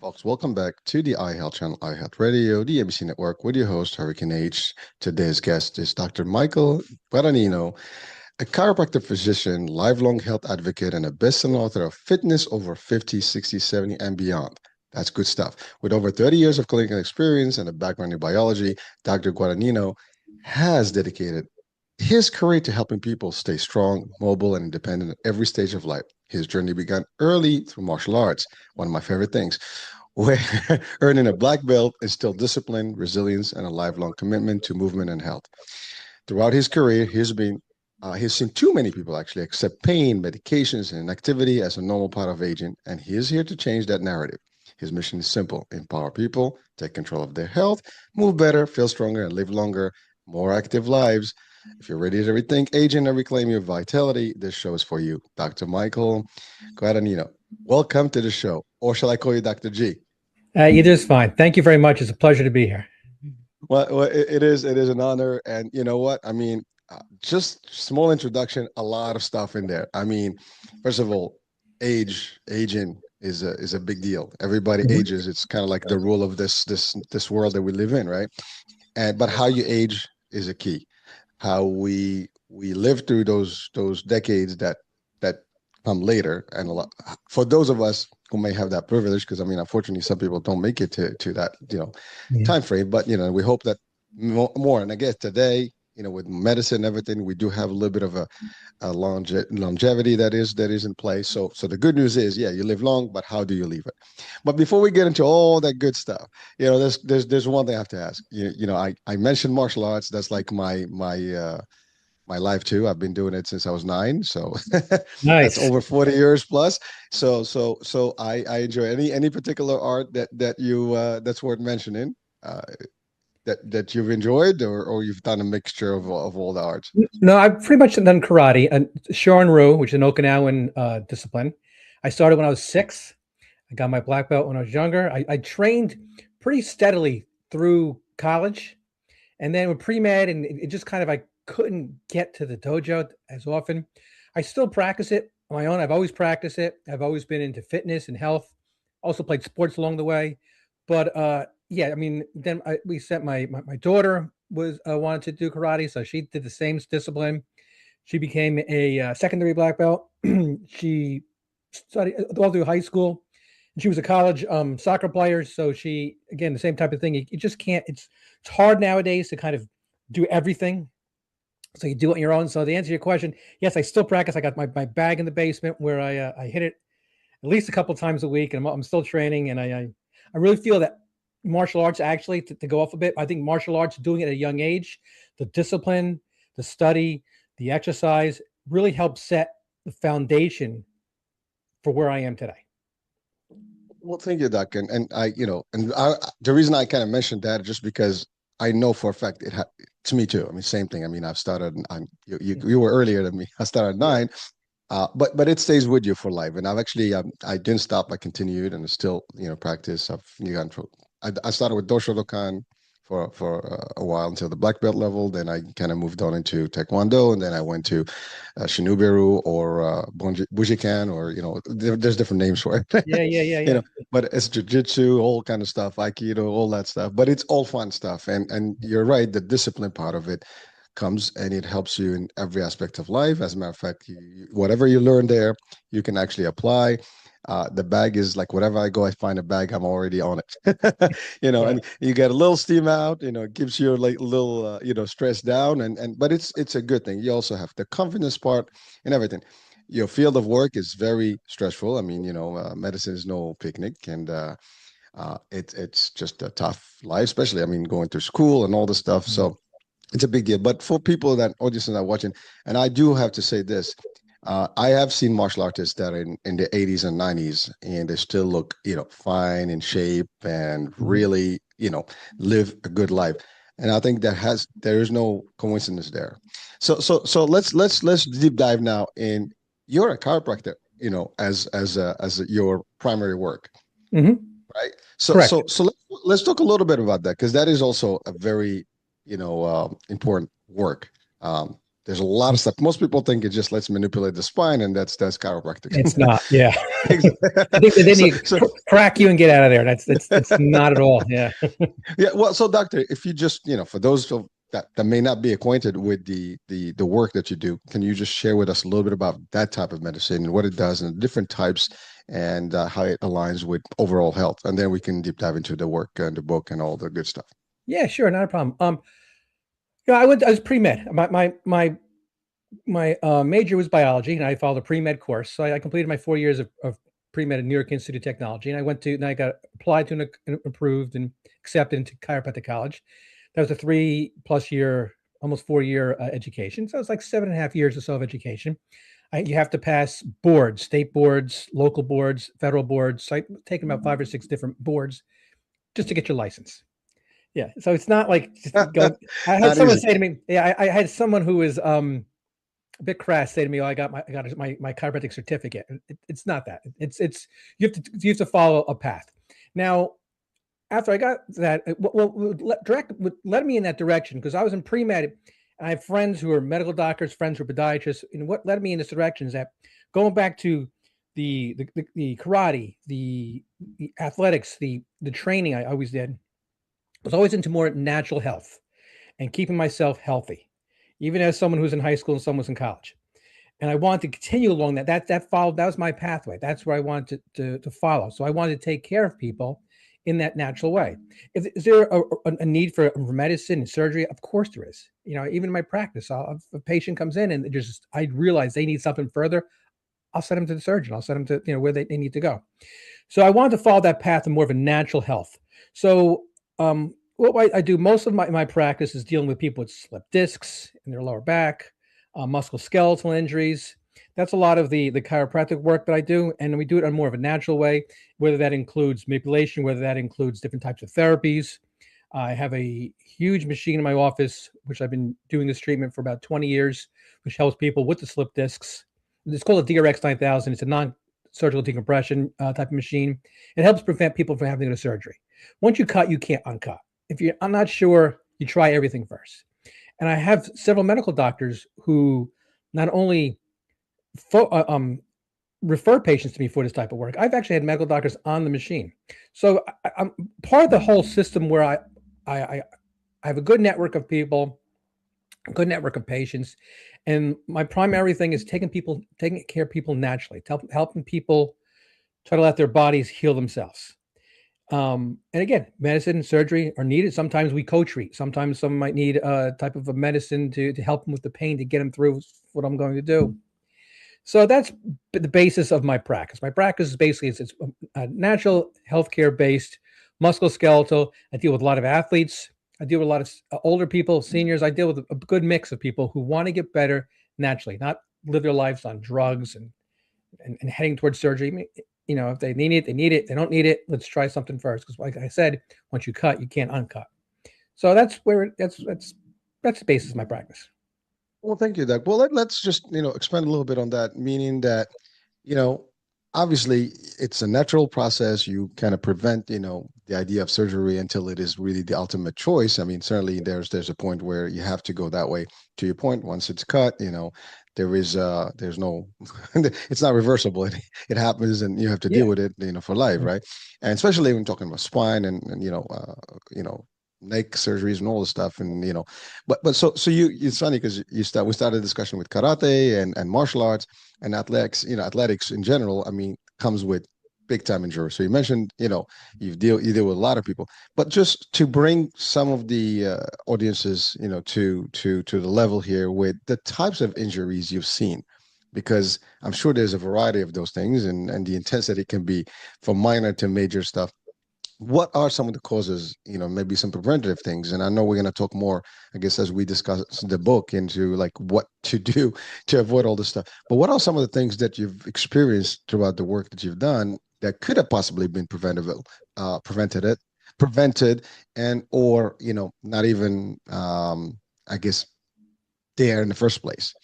Folks, welcome back to the iHealth channel, iHealth Radio, the ABC Network, with your host, Hurricane H. Today's guest is Dr. Michael Guadagnino, a chiropractic physician, lifelong health advocate, and a best-selling author of Fitness Over 50, 60, 70, and Beyond. That's good stuff. With over 30 years of clinical experience and a background in biology, Dr. Guadagnino has dedicated his career to helping people stay strong, mobile, and independent at every stage of life. His journey began early through martial arts, one of my favorite things, where earning a black belt instilled discipline, resilience, and a lifelong commitment to movement and health. Throughout his career, he's seen too many people actually accept pain, medications, and inactivity as a normal part of aging, and he is here to change that narrative. His mission is simple: empower people, take control of their health, move better, feel stronger, and live longer, more active lives. If you're ready to rethink aging and reclaim your vitality, this show is for you. Dr. Michael Guadagnino, welcome to the show. Or shall I call you Dr. G? Either is fine. Thank you very much. It's a pleasure to be here. Well, it is an honor, and you know what? I mean, just small introduction, a lot of stuff in there. I mean, first of all, aging is a big deal. Everybody Mhm. ages. It's kind of like the rule of this world that we live in, right? And but how you age is a key. How we live through those decades that come later, and a lot for those of us who may have that privilege, because I mean, unfortunately, some people don't make it to that Yeah. time frame. But we hope that more. And I guess today, with medicine and everything, we do have a little bit of a longevity that is in place. So the good news is, yeah, you live long, but how do you leave it? But before we get into all that good stuff, there's one thing I have to ask. I mentioned martial arts. That's like my life too. I've been doing it since I was 9, so that's Nice. over 40 years plus. So I enjoy any particular art that's worth mentioning, uh, that you've enjoyed, or you've done a mixture of all the arts. No, I've pretty much done karate and Shorin-ryu, which is an Okinawan discipline. I started when I was 6. I got my black belt when I was younger. I trained pretty steadily through college, and then with pre-med, and it just kind of I couldn't get to the dojo as often. I still practice it on my own. I've always practiced it. I've always been into fitness and health. Also played sports along the way, but yeah, I mean, then we sent my daughter was wanted to do karate, so she did the same discipline. She became a secondary black belt. She studied all through high school. She was a college soccer player, so she again the same type of thing. You just can't. It's hard nowadays to kind of do everything. So you do it on your own. So to answer your question, yes, I still practice. I got my bag in the basement where I hit it at least a couple times a week, and I'm still training. And I really feel that martial arts actually to go off a bit. I think martial arts doing it at a young age, the discipline, the study, the exercise really helps set the foundation for where I am today. Well, thank you, Doc. And the reason I kind of mentioned that is just because I know for a fact to me too. I mean, same thing. I mean, I've started. Yeah. You were earlier than me. I started at Yeah. 9. But it stays with you for life. And I've actually I didn't stop. I continued and still practice. I started with Doshodokan for a while until the black belt level. Then I kind of moved on into Taekwondo, and then I went to Shinobiru or Bujikan, or there's different names for it. Yeah, yeah, yeah, you yeah. know, but it's jujitsu, all kind of stuff, Aikido, all that stuff. But it's all fun stuff. And you're right, the discipline part of it comes, and it helps you in every aspect of life. As a matter of fact, whatever you learn there, you can actually apply. The bag is like whatever I go, I find a bag, I'm already on it. Right. And you get a little steam out. It gives you like a little, stress down, and but it's a good thing. You also have the confidence part and everything. Your field of work is very stressful. I mean, medicine is no picnic, and it's just a tough life, especially I mean going to school and all the stuff. Mhm. So it's a big deal. But for people that audiences are watching, and I do have to say this, I have seen martial artists that are in the 80s and 90s, and they still look, fine in shape and Mhm. really, live a good life. And I think there is no coincidence there. So let's let's deep dive now in. You're a chiropractor, your primary work, Mhm. right? So Correct. so so let's talk a little bit about that, because that is also a very important work. There's a lot of stuff. Most people think it just let's manipulate the spine, and that's chiropractic. It's not. Yeah. I think that they so, need so crack you and get out of there. That's not at all. Yeah. yeah. Well, so doctor, if you just for those that may not be acquainted with the work that you do, can you just share with us a little bit about that type of medicine and what it does and the different types and how it aligns with overall health, and then we can deep dive into the work and the book and all the good stuff. Yeah, sure, not a problem. I was pre-med. My major was biology, and I followed a pre-med course. So I completed my 4 years of pre-med at New York Institute of Technology, and I got applied to and approved and accepted into chiropractic college. That was a 3+ year, almost 4 year education. So it's like 7.5 years or so of education. You have to pass boards, state boards, local boards, federal boards. So I've taken about 5 or 6 different boards just to get your license. Yeah. So it's not like just go. I had Not someone easy. say to me, yeah, I had someone who was a bit crass say to me, "Oh, I got my chiropractic certificate." It's not that. It's you have to follow a path. Now, after I got that, led me in that direction because I was in pre med, and I have friends who are medical doctors, friends who are podiatrists, and what led me in this direction is that going back to the karate, the athletics, the training I always did, I was always into more natural health and keeping myself healthy, even as someone who's in high school and someone who's in college. And I wanted to continue along that. That was my pathway. That's where I wanted to follow. So I wanted to take care of people in that natural way. Is there a need for medicine and surgery? Of course there is. Even in my practice, if a patient comes in and I realize they need something further, I'll send them to the surgeon. I'll send them to where they need to go. So I wanted to follow that path of more of a natural health. So what I do most of my practice is dealing with people with slipped discs in their lower back, musculoskeletal injuries. That's a lot of the chiropractic work that I do, and we do it in more of a natural way, whether that includes manipulation, whether that includes different types of therapies. I have a huge machine in my office, which I've been doing this treatment for about 20 years, which helps people with the slip discs. It's called a DRX 9000. It's a non-surgical decompression type of machine. It helps prevent people from having to go to surgery. Once you cut, you can't uncut. If I'm not sure, you try everything first. And I have several medical doctors who not only refer patients to me for this type of work. I've actually had medical doctors on the machine. So I'm part of the whole system where I have a good network of people, a good network of patients. And my primary thing is taking care of people naturally, helping people try to let their bodies heal themselves. And again, medicine and surgery are needed. Sometimes we co-treat. Sometimes someone might need a type of a medicine to help them with the pain, to get them through what I'm going to do. So that's the basis of my practice. My practice is basically it's a natural healthcare based, musculoskeletal. I deal with a lot of athletes. I deal with a lot of older people, seniors. I deal with a good mix of people who want to get better naturally, not live their lives on drugs and heading towards surgery. If they need it, they need it. They don't need it, let's try something first. Because like I said, once you cut, you can't uncut. So that's the basis of my practice. Well, thank you, Doug. Well, let's just expand a little bit on that, meaning that you know obviously it's a natural process. You kind of prevent the idea of surgery until it is really the ultimate choice. I mean, certainly there's a point where you have to go that way. To your point, once it's cut, there's no it's not reversible. It happens, and you have to deal Yeah. with it for life, right? And especially when talking about spine and neck surgeries and all this stuff, and but so you it's funny because we started a discussion with karate and martial arts and athletics. Athletics in general, I mean, comes with big time injuries. So you mentioned you deal with a lot of people, but just to bring some of the audiences to the level here with the types of injuries you've seen, because I'm sure there's a variety of those things, and the intensity can be from minor to major stuff. What are some of the causes, maybe some preventative things? And I know we're going to talk more, I guess, as we discuss the book, into like what to do to avoid all this stuff. But what are some of the things that you've experienced throughout the work that you've done that could have possibly been prevented, and or not even, I guess, there in the first place?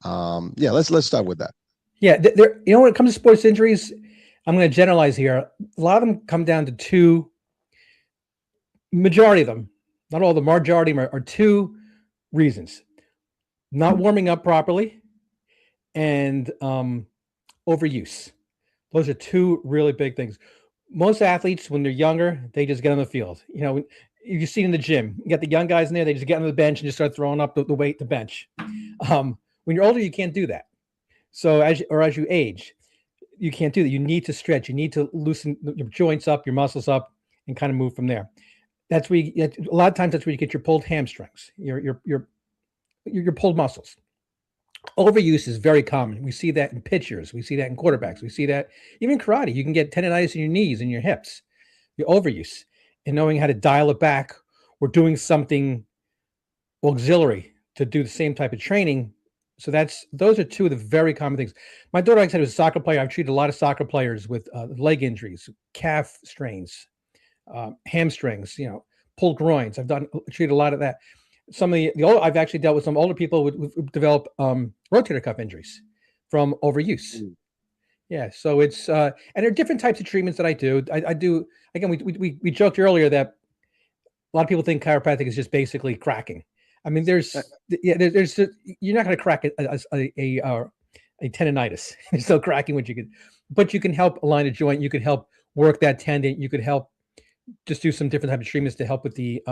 Yeah, let's start with that. Yeah. When it comes to sports injuries, I'm going to generalize here. A lot of them come down to two. Majority of them, not all, the majority are two reasons. not warming up properly, and overuse. Those are two really big things. Most athletes, when they're younger, they just get on the field. You know, you see in the gym, you got the young guys in there, they just get on the bench and just start throwing up the weight, the bench. When you're older, you can't do that. So as you age, you can't do that. You need to stretch. You need to loosen your joints up, your muscles up, and kind of move from there. That's where a lot of times that's where you get your pulled hamstrings, your pulled muscles. Overuse is very common. We see that in pitchers. We see that in quarterbacks. We see that even in karate. You can get tendonitis in your knees and your hips, your overuse, and knowing how to dial it back or doing something auxiliary to do the same type of training. So those are two of the very common things. My daughter, like I said, was a soccer player. I've treated a lot of soccer players with leg injuries, calf strains, hamstrings, pulled groins. I've treated a lot of that. Some of the older, I've actually dealt with some older people who develop rotator cuff injuries from overuse. Yeah, so it's and there are different types of treatments that I do. I do again. We joked earlier that a lot of people think chiropractic is just basically cracking. I mean, there's you're not going to crack a tendonitis. There's no cracking what you can, but you can help align a joint. You can help work that tendon. You could help just do some different type of treatments to help with the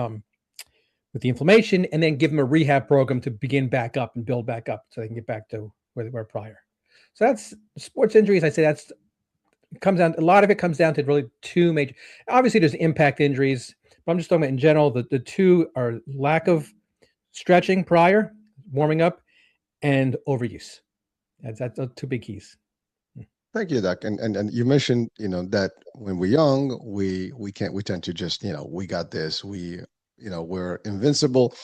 inflammation, and then give them a rehab program to begin back up and build back up so they can get back to where they were prior. So that's sports injuries. I say a lot of it comes down to really two major. Obviously, there's impact injuries, but I'm just talking about in general. The two are lack of stretching prior, warming up, and overuse. That's two big keys. Thank you, Doc. And you mentioned, that when we're young, we tend to just, we got this, we're invincible.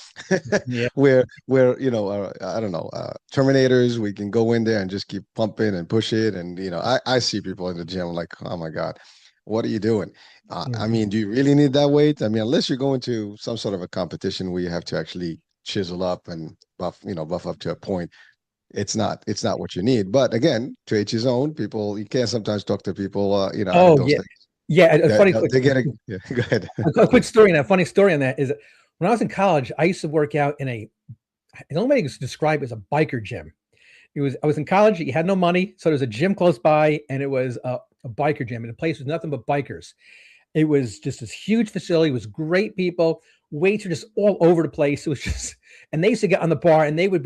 Yeah. we're I don't know, Terminators. We can go in there and just keep pumping and push it. And I see people in the gym like, oh my God, what are you doing? I mean, do you really need that weight? I mean, unless you're going to some sort of a competition where you have to actually chisel up and buff up to a point. It's not what you need. But again, to each his own. People, you can't sometimes talk to people, out of Oh those yeah, things. yeah. A funny They get it. Yeah, go ahead. a quick story. And a funny story on that is when I was in college, I used to work out in the only way I could describe it as a biker gym. I was in college. You had no money, so there was a gym close by, and it was a biker gym, and the place was nothing but bikers. It was just this huge facility. It was great people. Weights were just all over the place. It was just, and they used to get on the bar, and they would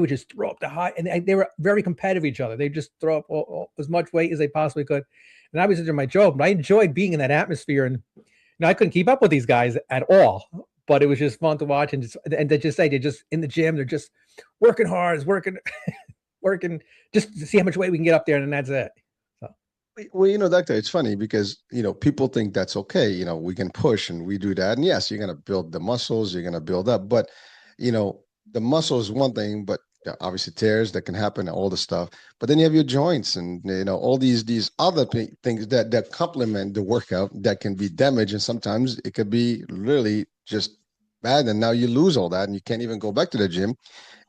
just throw up the high, and they were very competitive with each other. They just throw up as much weight as they possibly could. And I was doing my job, but I enjoyed being in that atmosphere. And I couldn't keep up with these guys at all, but it was just fun to watch. And they just say they're just in the gym. They're just working hard, working just to see how much weight we can get up there, and that's it. So. Well, Doctor, it's funny because, people think that's okay. We can push and we do that. And yes, you're going to build the muscles, you're going to build up. But, the muscle is one thing, but obviously tears that can happen and all the stuff. But then you have your joints and, all these other things that complement the workout that can be damaged. And sometimes it could be really just bad. And now you lose all that and you can't even go back to the gym.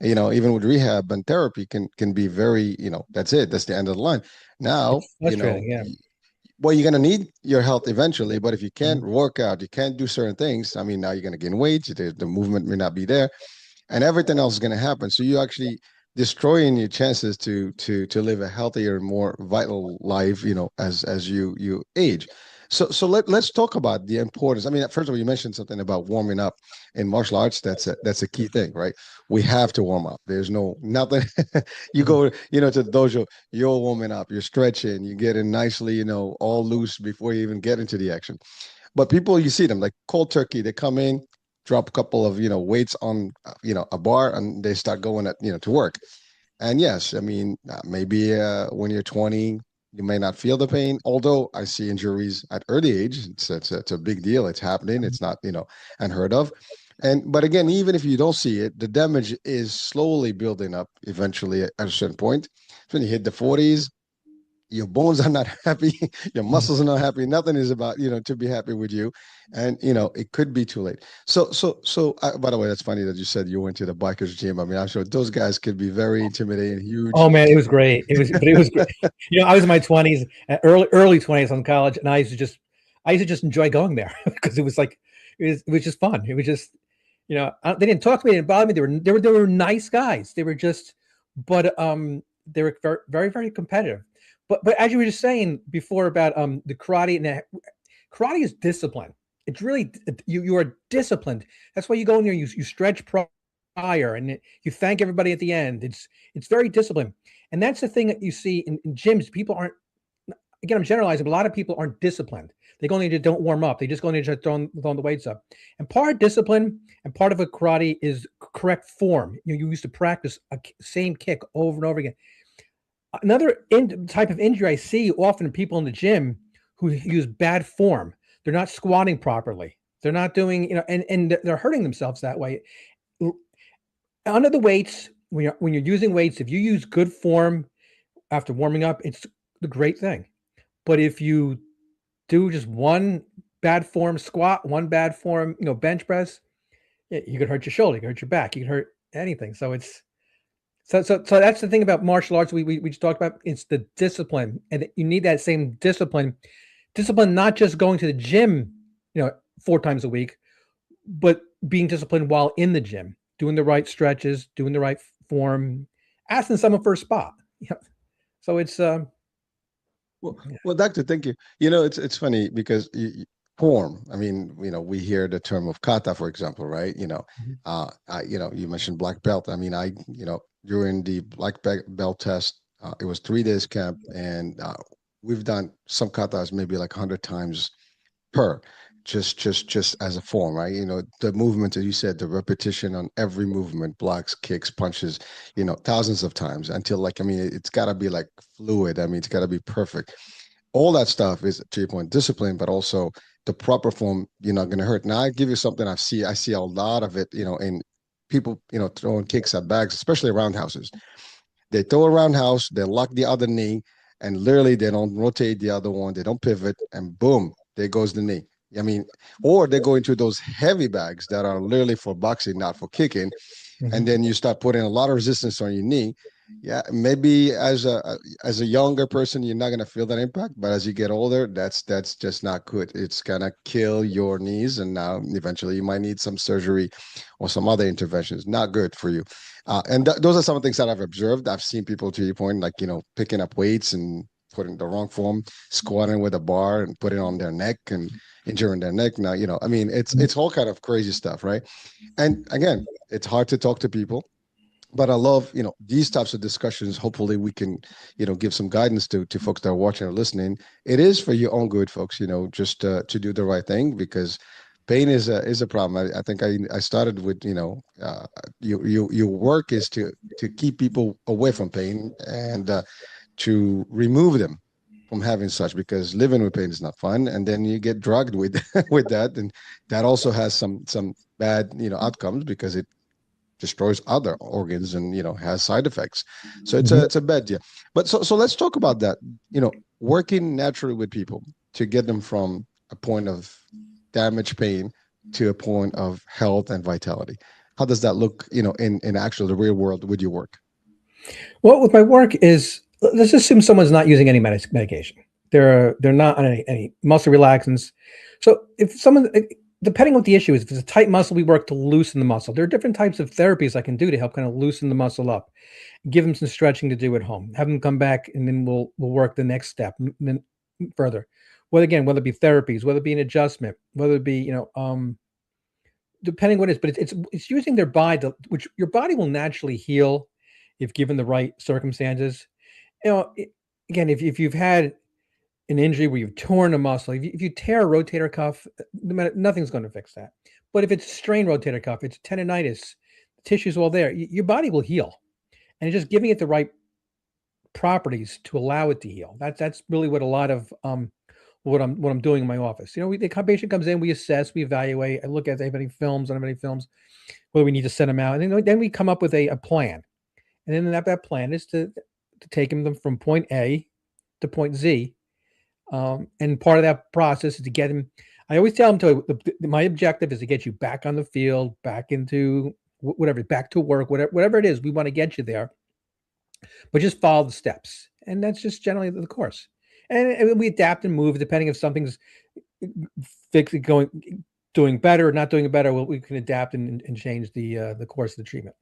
Even with rehab and therapy can be very, that's it. That's the end of the line. Now, It's frustrating, yeah. well, you're going to need your health eventually, but if you can't Mhm. work out, you can't do certain things. I mean, now you're going to gain weight. The movement may not be there, and everything else is going to happen. So you actually destroying your chances to live a healthier, more vital life. As you age. So let's talk about the importance. I mean, first of all, you mentioned something about warming up in martial arts. That's a key thing, right? We have to warm up. There's nothing. You Mhm. go, to the dojo, you're warming up, you're stretching, you're getting nicely, all loose before you even get into the action. But people, you see them like cold turkey. They come in, drop a couple of weights on a bar, and they start going to work. And yes, I mean, maybe when you're 20, you may not feel the pain. Although I see injuries at early age, it's a big deal. It's happening. It's not unheard of. But again, even if you don't see it, the damage is slowly building up. Eventually, at a certain point, when you hit the 40s, your bones are not happy, your muscles are not happy. Nothing is about to be happy with you, and it could be too late. So by the way, that's funny that you said you went to the bikers gym. I mean, I'm sure those guys could be very intimidating, huge. Oh man, it was great. It was great. I was in my 20s, early 20s on college, and I used to just enjoy going there because it was just fun. It was just, They didn't talk to me, they didn't bother me. They were nice guys. They were just, but they were very, very, very competitive. But as you were just saying before about the karate, and karate is discipline. It's really, you are disciplined. That's why you go in there, you stretch prior, and you thank everybody at the end. It's very disciplined, and that's the thing that you see in gyms. People aren't, again, I'm generalizing, but a lot of people aren't disciplined. They go in there, just don't warm up. They just go in there, just throwing the weights up. And part of discipline and part of a karate is correct form. You used to practice a same kick over and over again. Another type of injury I see often in people in the gym who use bad form. They're not squatting properly. They're not doing, and they're hurting themselves that way. Under the weights, when you're using weights, if you use good form after warming up, it's the great thing. But if you do just one bad form squat, one bad form, bench press, you could hurt your shoulder, you could hurt your back, you could hurt anything. So so that's the thing about martial arts we just talked about. It's the discipline, and you need that same discipline. Discipline, not just going to the gym, 4 times a week, but being disciplined while in the gym, doing the right stretches, doing the right form, asking someone for a spot. So it's Well, well, doctor, thank you. It's funny because form. I mean, we hear the term of kata, for example, right? You mentioned black belt. I mean, during the belt test, it was 3 days camp, and we've done some katas maybe like 100 times per, just as a form, right? The movement that you said, the repetition on every movement, blocks, kicks, punches, thousands of times until, like, I mean, it's got to be like fluid. I mean, it's got to be perfect. All that stuff is, to your point, discipline, but also the proper form. You're not going to hurt. Now, I give you something I see a lot of it, in people, throwing kicks at bags, especially roundhouses. They throw a roundhouse, they lock the other knee, and literally they don't rotate the other one, they don't pivot, and boom, there goes the knee. I mean, or they go into those heavy bags that are literally for boxing, not for kicking, and then you start putting a lot of resistance on your knee. Yeah, maybe as a younger person, you're not gonna feel that impact, but as you get older, that's just not good. It's gonna kill your knees, and now eventually you might need some surgery or some other interventions. Not good for you. And those are some of the things that I've observed. I've seen people, to your point, like, picking up weights and putting the wrong form, squatting with a bar and putting it on their neck and injuring their neck. Now, I mean, it's all kind of crazy stuff, right? And again, it's hard to talk to people, but I love, these types of discussions. Hopefully we can, give some guidance to folks that are watching or listening. It is for your own good, folks, just to do the right thing, because pain is a problem. I think I started with, your work is to keep people away from pain, and to remove them from having such, because living with pain is not fun, and then you get drugged with with that, and that also has some bad, outcomes, because it destroys other organs, and has side effects. So it's a bad deal. But so let's talk about that. Working naturally with people to get them from a point of damage, pain, to a point of health and vitality. How does that look, in actual the real world with your work? Well, with my work is, let's assume someone's not using any medication. They're not on any muscle relaxants. So if someone, depending on what the issue is, if it's a tight muscle, we work to loosen the muscle. There are different types of therapies I can do to help kind of loosen the muscle up. Give them some stretching to do at home. Have them come back, and then we'll work the next step, and then further. Whether it be therapies, whether it be an adjustment, whether it be, depending what it is, but it's using their body which your body will naturally heal if given the right circumstances. Again, if you've had an injury where you've torn a muscle, if you tear a rotator cuff, nothing's going to fix that. But if it's a strained rotator cuff, it's tendonitis, the tissue's all there, your body will heal, and it's just giving it the right properties to allow it to heal. That's really what a lot of what I'm doing in my office. The patient comes in, we assess, we evaluate. I look at if they have any films, I don't have any films, whether we need to send them out, and then we come up with a plan. And then that plan is to take them from point A to point Z. And part of that process is to get him. I always tell them my objective is to get you back on the field, back into whatever, back to work, whatever it is. We want to get you there, but just follow the steps, and that's just generally the course. And we adapt and move depending if something's fixed going. doing better or not doing better, we can adapt and change the course of the treatment.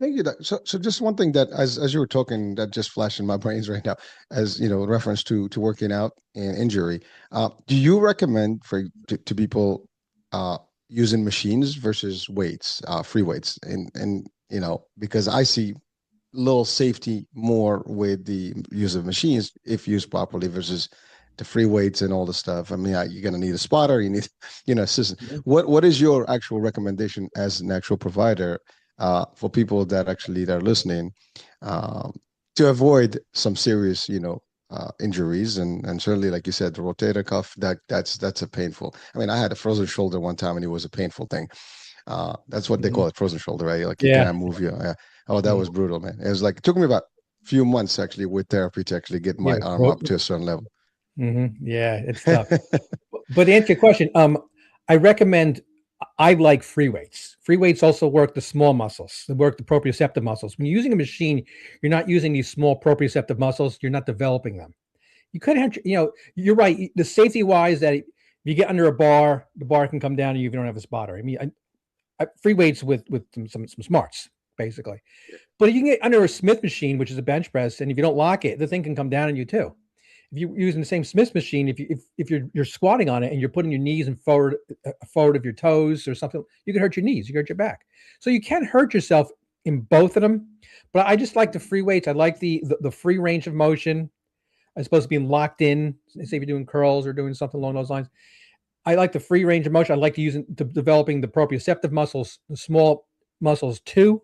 Thank you. So just one thing that, as you were talking, that just flashed in my brains right now, as you know, reference to working out and injury. Do you recommend to people uh, using machines versus weights, free weights, and you know, because I see little safety more with the use of machines if used properly versus the free weights and all the stuff. I mean, you're gonna need a spotter, you need, you know, assistant. Mhm. What is your actual recommendation as an actual provider for people that actually that are listening um, to avoid some serious, you know, injuries and certainly like you said the rotator cuff that's a painful. I mean, I had a frozen shoulder one time and it was a painful thing. That's what they Mhm. call it, frozen shoulder, right? Like you Yeah. cannot move your. Oh, that Mhm. was brutal, man. It was like it took me about a few months actually with therapy to actually get Yeah. my arm up to a certain level. Yeah, it's tough. But to answer your question, I recommend. I like free weights. Free weights also work the small muscles. They work the proprioceptive muscles. When you're using a machine, you're not using these small proprioceptive muscles. You're not developing them. You could have, you're right. The safety wise, that if you get under a bar, the bar can come down and you don't have a spotter. I mean, free weights with some smarts basically. But you can get under a Smith machine, which is a bench press, and if you don't lock it, the thing can come down on you too. If you're using the same Smith machine, if you're squatting on it and you're putting your knees and forward of your toes or something, you can hurt your knees, you can hurt your back. So you can hurt yourself in both of them. But I just like the free weights. I like the free range of motion as opposed to being locked in. Say if you're doing curls or doing something along those lines. I like the free range of motion. I like to use developing the proprioceptive muscles, the small muscles too.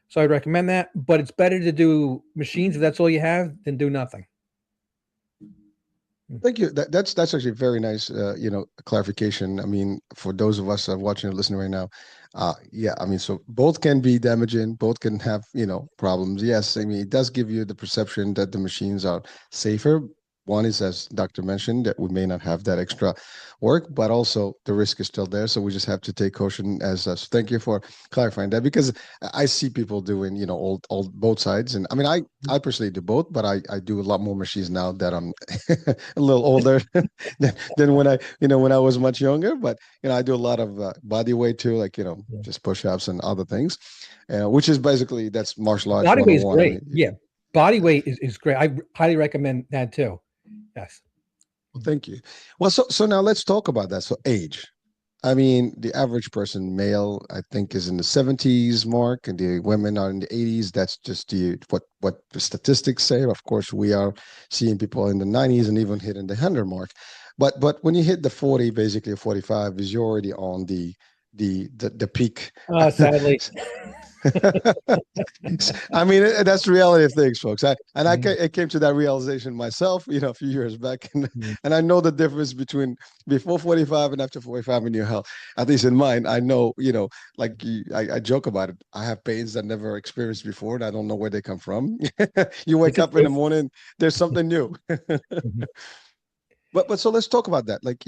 So I'd recommend that. But it's better to do machines if that's all you have than do nothing. Thank you. That's actually very nice. You know, clarification. I mean, for those of us that are watching and listening right now, yeah. I mean, so both can be damaging. Both can have problems. Yes, I mean, it does give you the perception that the machines are safer. One is, as Doctor mentioned, that we may not have that extra work, but also the risk is still there. So we just have to take caution as us. Thank you for clarifying that because I see people doing, all both sides, and I mean, I personally do both, but I do a lot more machines now that I'm a little older than when I was much younger. But I do a lot of body weight too, like Yeah. just push-ups and other things, which is basically that's martial arts Body weight is 101. I great. mean, Yeah. Body weight is great. I highly recommend that too. Yes. well, thank you. Well, so now let's talk about that. So age. I mean, the average person, male, I think, is in the 70s mark, and the women are in the 80s. That's just what the statistics say. Of course, we are seeing people in the 90s and even hitting the 100 mark. But when you hit the 40, basically 45, is you're already on the peak. Sadly. I mean, that's the reality of things, folks. I came to that realization myself, a few years back, and I know the difference between before 45 and after 45 in your health. At least in mine, I know, like I joke about it. I have pains that I never experienced before, and I don't know where they come from. You It's wake the up in the truth. morning, there's something new. Mhm. But so let's talk about that. Like,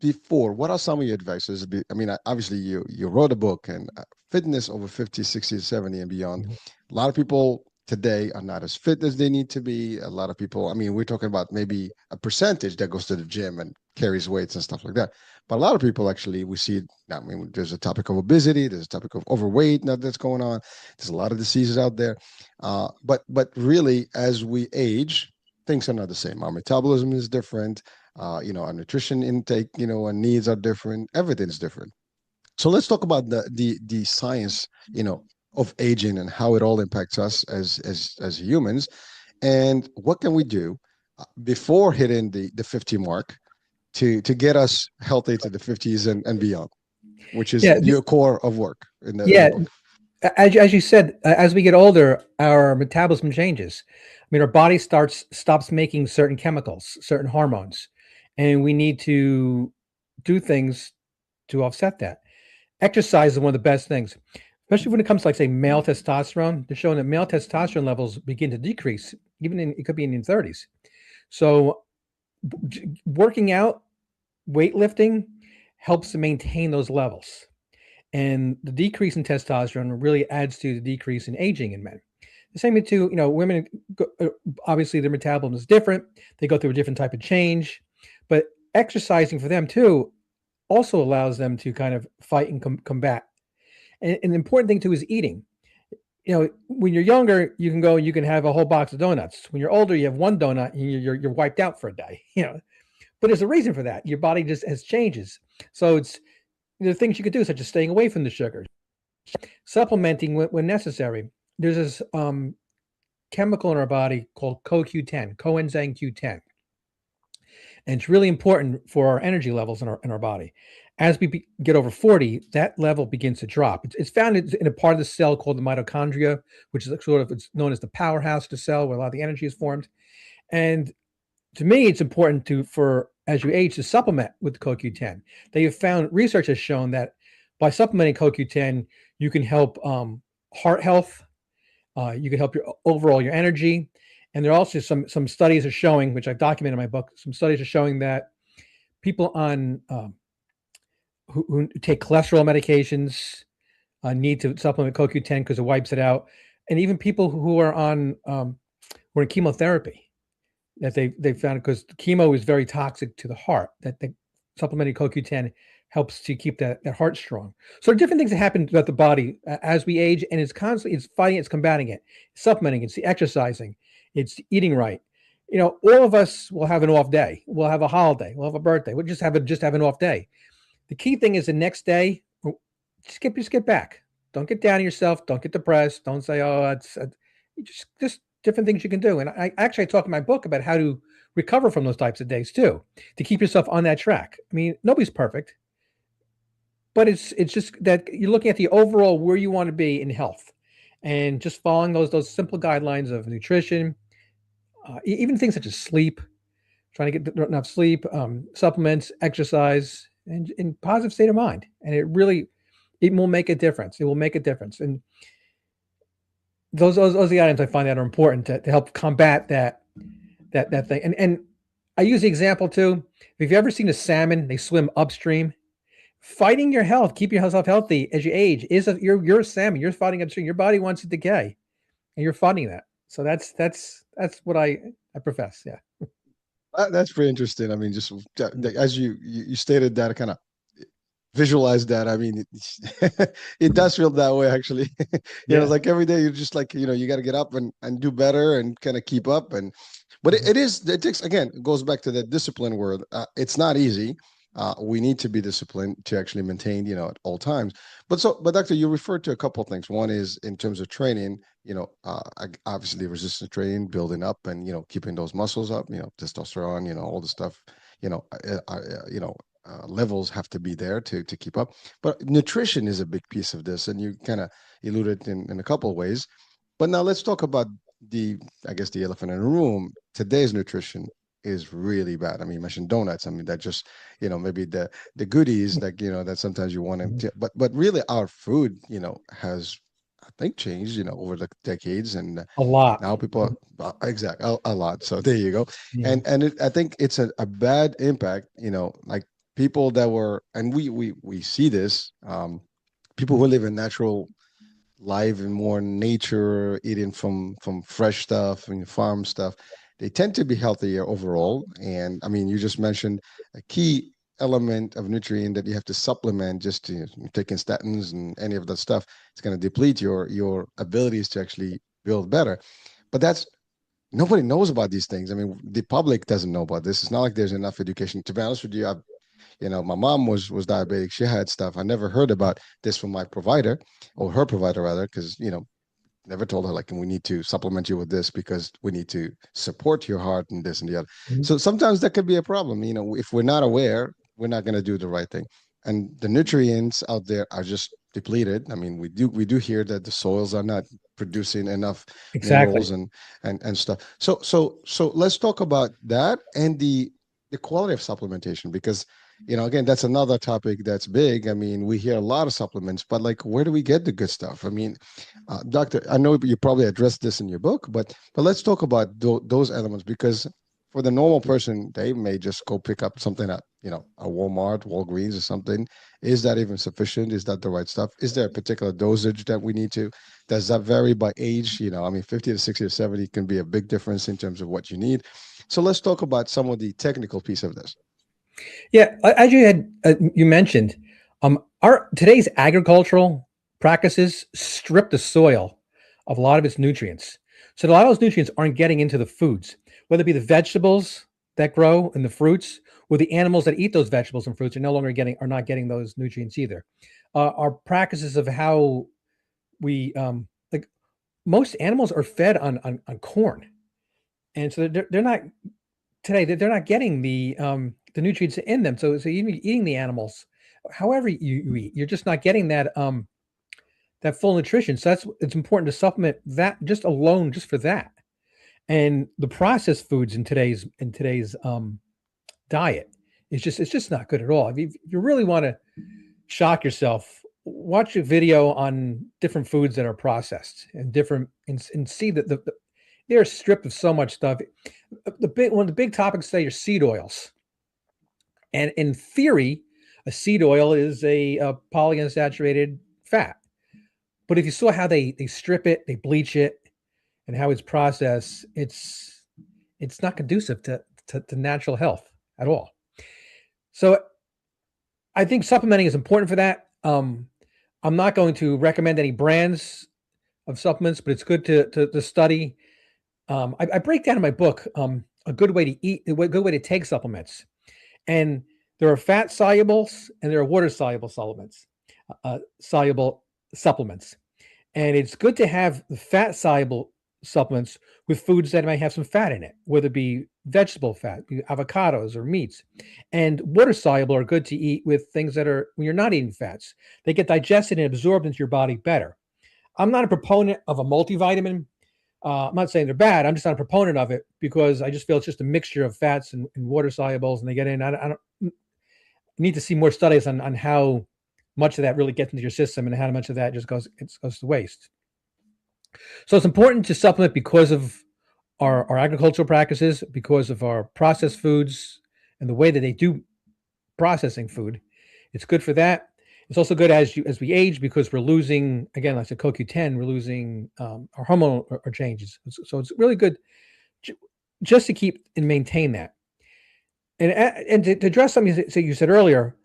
before, what are some of your advices? I mean, obviously you wrote a book and fitness over 50, 60, 70 and beyond. Mhm. A lot of people today are not as fit as they need to be. A lot of people, I mean, we're talking about maybe a percentage that goes to the gym and carries weights and stuff like that. But a lot of people actually, we see, I mean, there's a topic of obesity, there's a topic of overweight now that's going on. There's a lot of diseases out there. But really, as we age, things are not the same. Our metabolism is different. Our nutrition intake, and needs are different. Everything's different. So let's talk about the science, of aging and how it all impacts us as humans, and what can we do before hitting the 50 mark to get us healthy to the 50s and beyond, which is Yeah. your core of work in the Yeah. book. As you said, as we get older, our metabolism changes. I mean, our body stops making certain chemicals, certain hormones, and we need to do things to offset that. Exercise is one of the best things, especially when it comes to, like, say, male testosterone. They're showing that male testosterone levels begin to decrease, even it could be in your 30s. So, working out, weightlifting helps to maintain those levels. And the decrease in testosterone really adds to the decrease in aging in men. The same with too, women. Obviously, their metabolism is different. They go through a different type of change, but exercising for them too. also allows them to kind of fight and combat. And the important thing too is eating. When you're younger, you can go and you can have a whole box of donuts. When you're older, you have one donut and you're wiped out for a day. But there's a reason for that. Your body just has changes. So there are things you could do, such as staying away from the sugars, supplementing when necessary. There's this chemical in our body called CoQ10, coenzyme Q10, and it's really important for our energy levels in our body. As we get over 40, that level begins to drop. It's found in a part of the cell called the mitochondria, which is it's known as the powerhouse of the cell, where a lot of the energy is formed. And to me, it's important for as you age to supplement with CoQ10. They have found research has shown that by supplementing CoQ10, you can help heart health. You can help your energy. And there are also some studies are showing, which I've documented in my book, some studies are showing that people on who take cholesterol medications need to supplement CoQ10 because it wipes it out. And even people who are on who are in chemotherapy, that they found, because chemo is very toxic to the heart, that supplementing CoQ10 helps to keep that heart strong. So there are different things that happen throughout the body as we age, and it's fighting, it's combating it, supplementing, it's the exercising, it's eating right. All of us will have an off day. We'll have a holiday. We'll have a birthday. We'll just have an off day. The key thing is the next day, just get back. Don't get down on yourself. Don't get depressed. Don't say, oh, it's just different things you can do. And I actually talk in my book about how to recover from those types of days too, to keep yourself on that track. I mean, nobody's perfect, but it's just that you're looking at the overall where you want to be in health, and just following those simple guidelines of nutrition, even things such as sleep, trying to get enough sleep, supplements, exercise, and in positive state of mind. And it will make a difference. It will make a difference. And those are the items I find that are important to help combat that thing. And I use the example too. If you've ever seen a salmon, they swim upstream. Fighting your health, keep yourself healthy as you age you're a salmon. You're fighting upstream. Your body wants to decay, and you're fighting that. So that's what I profess. Yeah. That's pretty interesting. I mean, just as you stated that, I kind of visualize that. I mean, it does feel that way actually. Yeah. It's like every day you're just like, you got to get up and do better and kind of keep up. But it takes, again, it goes back to the discipline word. It's not easy. We need to be disciplined to actually maintain, at all times. But doctor, you referred to a couple of things. One is in terms of training, obviously resistance training, building up and, keeping those muscles up, testosterone, all the stuff, levels have to be there to keep up. But nutrition is a big piece of this, and you kind of alluded in a couple of ways. But now let's talk about I guess the elephant in the room. Today's nutrition is really bad. I mean, you mentioned donuts. I mean, that just, maybe the goodies that sometimes you want to, but really our food, has, I think, changed, over the decades, and A lot. now people exactly a lot. So there you go. Yeah. And I think it's a bad impact, like people that were, and we see this, people who live in natural life and more nature, eating from fresh stuff and farm stuff, they tend to be healthier overall. And I mean, you just mentioned a key element of nutrient that you have to supplement. Just taking statins and any of that stuff, it's going to deplete your abilities to actually build better. But that's nobody knows about these things. I mean, the public doesn't know about this. It's not like there's enough education. To be honest with you, my mom was diabetic. She had stuff. I never heard about this from my provider, or her provider rather, because never told her like, we need to supplement you with this because we need to support your heart and this and the other. Mhm. So sometimes that could be a problem. If we're not aware, we're not going to do the right thing. And the nutrients out there are just depleted. I mean, we do hear that the soils are not producing enough Exactly. minerals and stuff. So let's talk about that and the quality of supplementation, because again, that's another topic that's big. I mean, we hear a lot of supplements, but like, where do we get the good stuff? I mean, doctor, I know you probably addressed this in your book, but let's talk about those elements, because for the normal person, they may just go pick up something at a Walmart, Walgreens, or something. Is that even sufficient? Is that the right stuff? Is there a particular dosage that we need to? Does that vary by age? I mean, 50 to 60 to 70 can be a big difference in terms of what you need. So let's talk about some of the technical piece of this. Yeah, as you had you mentioned, our today's agricultural practices strip the soil of a lot of its nutrients. So a lot of those nutrients aren't getting into the foods, whether it be the vegetables that grow and the fruits, or the animals that eat those vegetables and fruits are not getting those nutrients either. Our practices of how we like most animals are fed on corn, and so they're not today they're not getting the nutrients in them. So even eating the animals, however you eat, you're just not getting that full nutrition. So it's important to supplement that just alone, just for that. And the processed foods in today's diet it's just not good at all. If you really want to shock yourself, watch a video on different foods that are processed and and see that they're stripped of so much stuff. One of the big topics today are seed oils. And in theory, a seed oil is a polyunsaturated fat. But if you saw how they strip it, they bleach it, and how it's processed, it's not conducive to natural health at all. So I think supplementing is important for that. I'm not going to recommend any brands of supplements, but it's good to study. I break down in my book a good way to eat, a good way to take supplements. And there are fat solubles and there are water soluble supplements. And it's good to have the fat soluble supplements with foods that might have some fat in it, whether it be vegetable fat, be avocados or meats. And water soluble are good to eat with things that are when you're not eating fats. They get digested and absorbed into your body better. I'm not a proponent of a multivitamin. I'm not saying they're bad. I'm just not a proponent of it because I just feel it's just a mixture of fats and water solubles, and they get in. I don't need to see more studies on how much of that really gets into your system and how much of that just goes to waste. So it's important to supplement because of our agricultural practices, because of our processed foods and the way that they do processing food. It's good for that. It's also good as we age because we're losing again, like the CoQ10, we're losing our hormonal or changes. So it's really good just to keep and maintain that. And to address something you said earlier,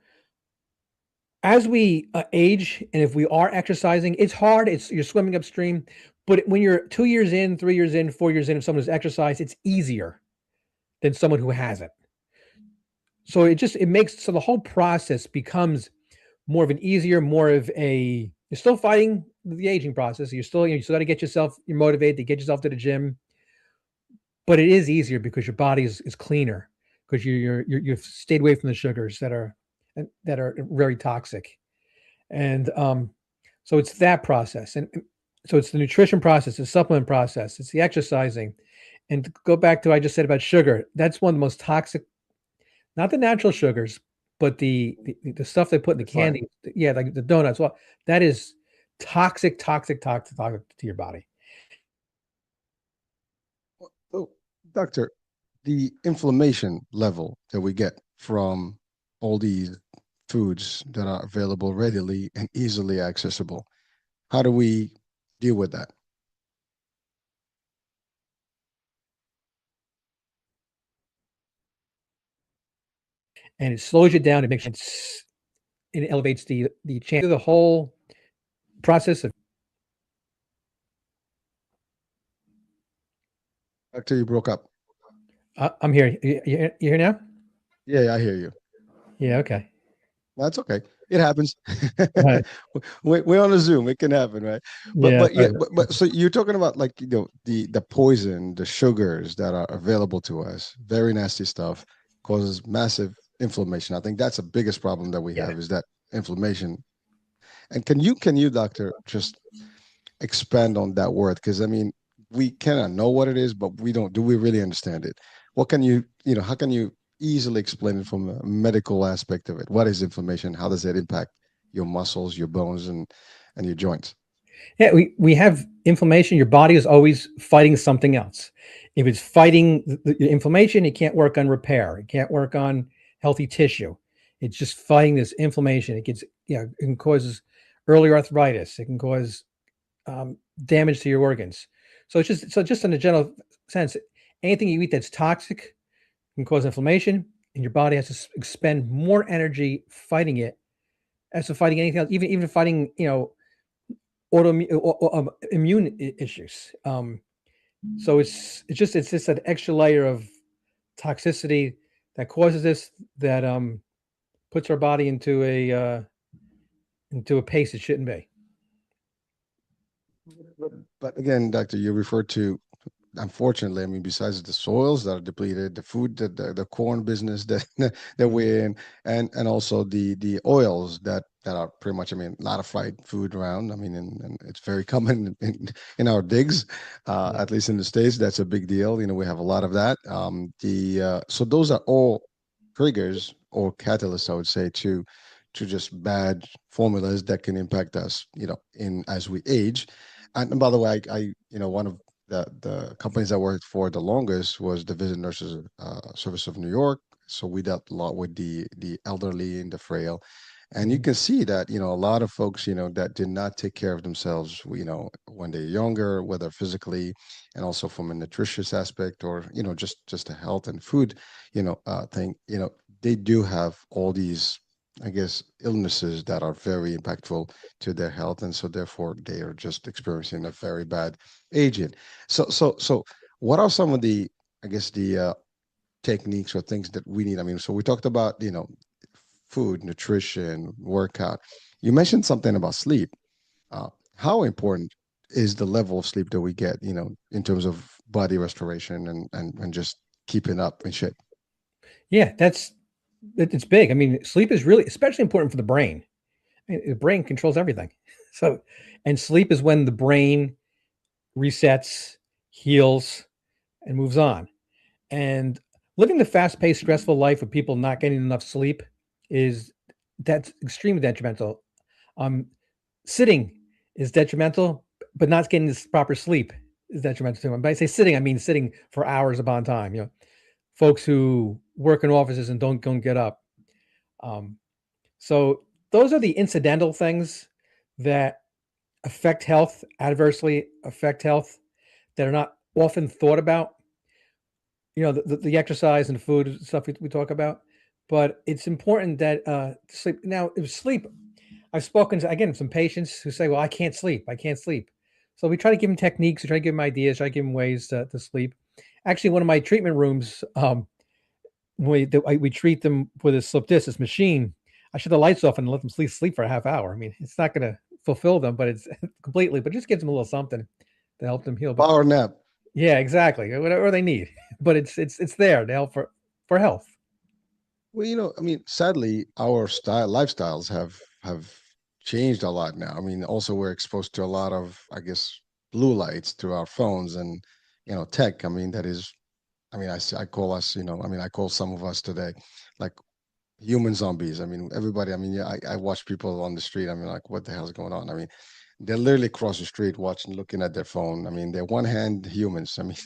as we age and if we are exercising, it's hard. It's you're swimming upstream, but when you're 2 years in, 3 years in, 4 years in, if someone has exercised, it's easier than someone who hasn't. So it makes so the whole process becomes more of an easier, more of a you're still fighting the aging process. You still got to get yourself you're motivated to get yourself to the gym, but it is easier because your body is cleaner because you've stayed away from the sugars that are very toxic. And so it's that process. And so it's the nutrition process, the supplement process, it's the exercising. And to go back to what I just said about sugar, that's one of the most toxic, not the natural sugars, but the stuff they put in the Defying. candy. Yeah, like the donuts. Well, that is toxic to your body. So, doctor, the inflammation level that we get from all these foods that are available readily and easily accessible, how do we deal with that? And it slows you down. It elevates the chance of the whole process of Doctor, you broke up. I'm here. You here now? Yeah, I hear you. Yeah, okay. That's okay. It happens. Right. We're on a Zoom. It can happen, right? But Yeah, but yeah, but so you're talking about like the poison, the sugars that are available to us, very nasty stuff, causes massive inflammation. I think that's the biggest problem that we yeah. have is that inflammation. And can you, doctor, just expand on that word? Because I mean, we kind of know what it is, but we don't. Do we really understand it? What can how can you easily explain it from a medical aspect of it? What is inflammation? How does that impact your muscles, your bones, and your joints? Yeah, we have inflammation. Your body is always fighting something else. If it's fighting the inflammation, it can't work on repair. It can't work on healthy tissue. It's just fighting this inflammation. It can cause early arthritis. It can cause damage to your organs. So just in a general sense, anything you eat that's toxic can cause inflammation. and your body has to expend more energy fighting it as to fighting anything else, even fighting, immune issues. So it's just an extra layer of toxicity that causes this, that puts our body into a pace it shouldn't be. But again, doctor, you referred to, unfortunately, I mean, besides the soils that are depleted, the food that the corn business that that we're in, and also the oils that are pretty much, I mean, a lot of fried food around. I mean, and it's very common in our digs, Yeah. at least in the States. That's a big deal. We have a lot of that. The So those are all triggers or catalysts, I would say, to just bad formulas that can impact us, in as we age. And by the way, one of the companies I worked for the longest was the Visit Nurses Service of New York. So we dealt a lot with the elderly and the frail, and you Mhm. can see that a lot of folks that did not take care of themselves when they're younger, whether physically and also from a nutritious aspect, or just a health and food thing. They do have all these, I guess, illnesses that are very impactful to their health, and so therefore they are just experiencing a very bad aging. So what are some of the, I guess, the techniques or things that we need? I mean, so we talked about food, nutrition, workout. You mentioned something about sleep. uh, how important is the level of sleep that we get, in terms of body restoration and just keeping up and shit? Yeah, it's big. I mean, sleep is really especially important for the brain. I mean, the brain controls everything. So, and sleep is when the brain resets, heals, and moves on. And living the fast-paced, stressful life of people not getting enough sleep is that's extremely detrimental. Um, Sitting is detrimental, but not getting this proper sleep is detrimental to them. By I say sitting, I mean sitting for hours upon time. Folks who work in offices and don't get up. Um, so those are the incidental things that affect health, adversely affect health, that are not often thought about. The exercise and the food stuff we talk about, but it's important that sleep. Now, if sleep, I've spoken to, again, some patients who say, "Well, I can't sleep. I can't sleep." So we try to give them techniques, we try to give them ideas, try to give them ways to sleep. Actually, one of my treatment rooms, we treat them with a slip disc, this machine. I shut the lights off and let them sleep for a half hour. I mean, it's not going to fulfill them, but it's completely, but just gives them a little something to help them heal. But Power nap. yeah, exactly, whatever they need. But it's there to help for health. Well, I mean, sadly, our lifestyles have changed a lot now. I mean, also we're exposed to a lot of, I guess, blue lights through our phones and tech. I mean, that is, I mean, I call us, I mean, I call some of us today like human zombies. I mean, everybody. I mean, yeah, I watch people on the street. I mean, like, what the hell's going on? I mean, they're literally across the street watching, looking at their phone. I mean, they're one hand humans. I mean,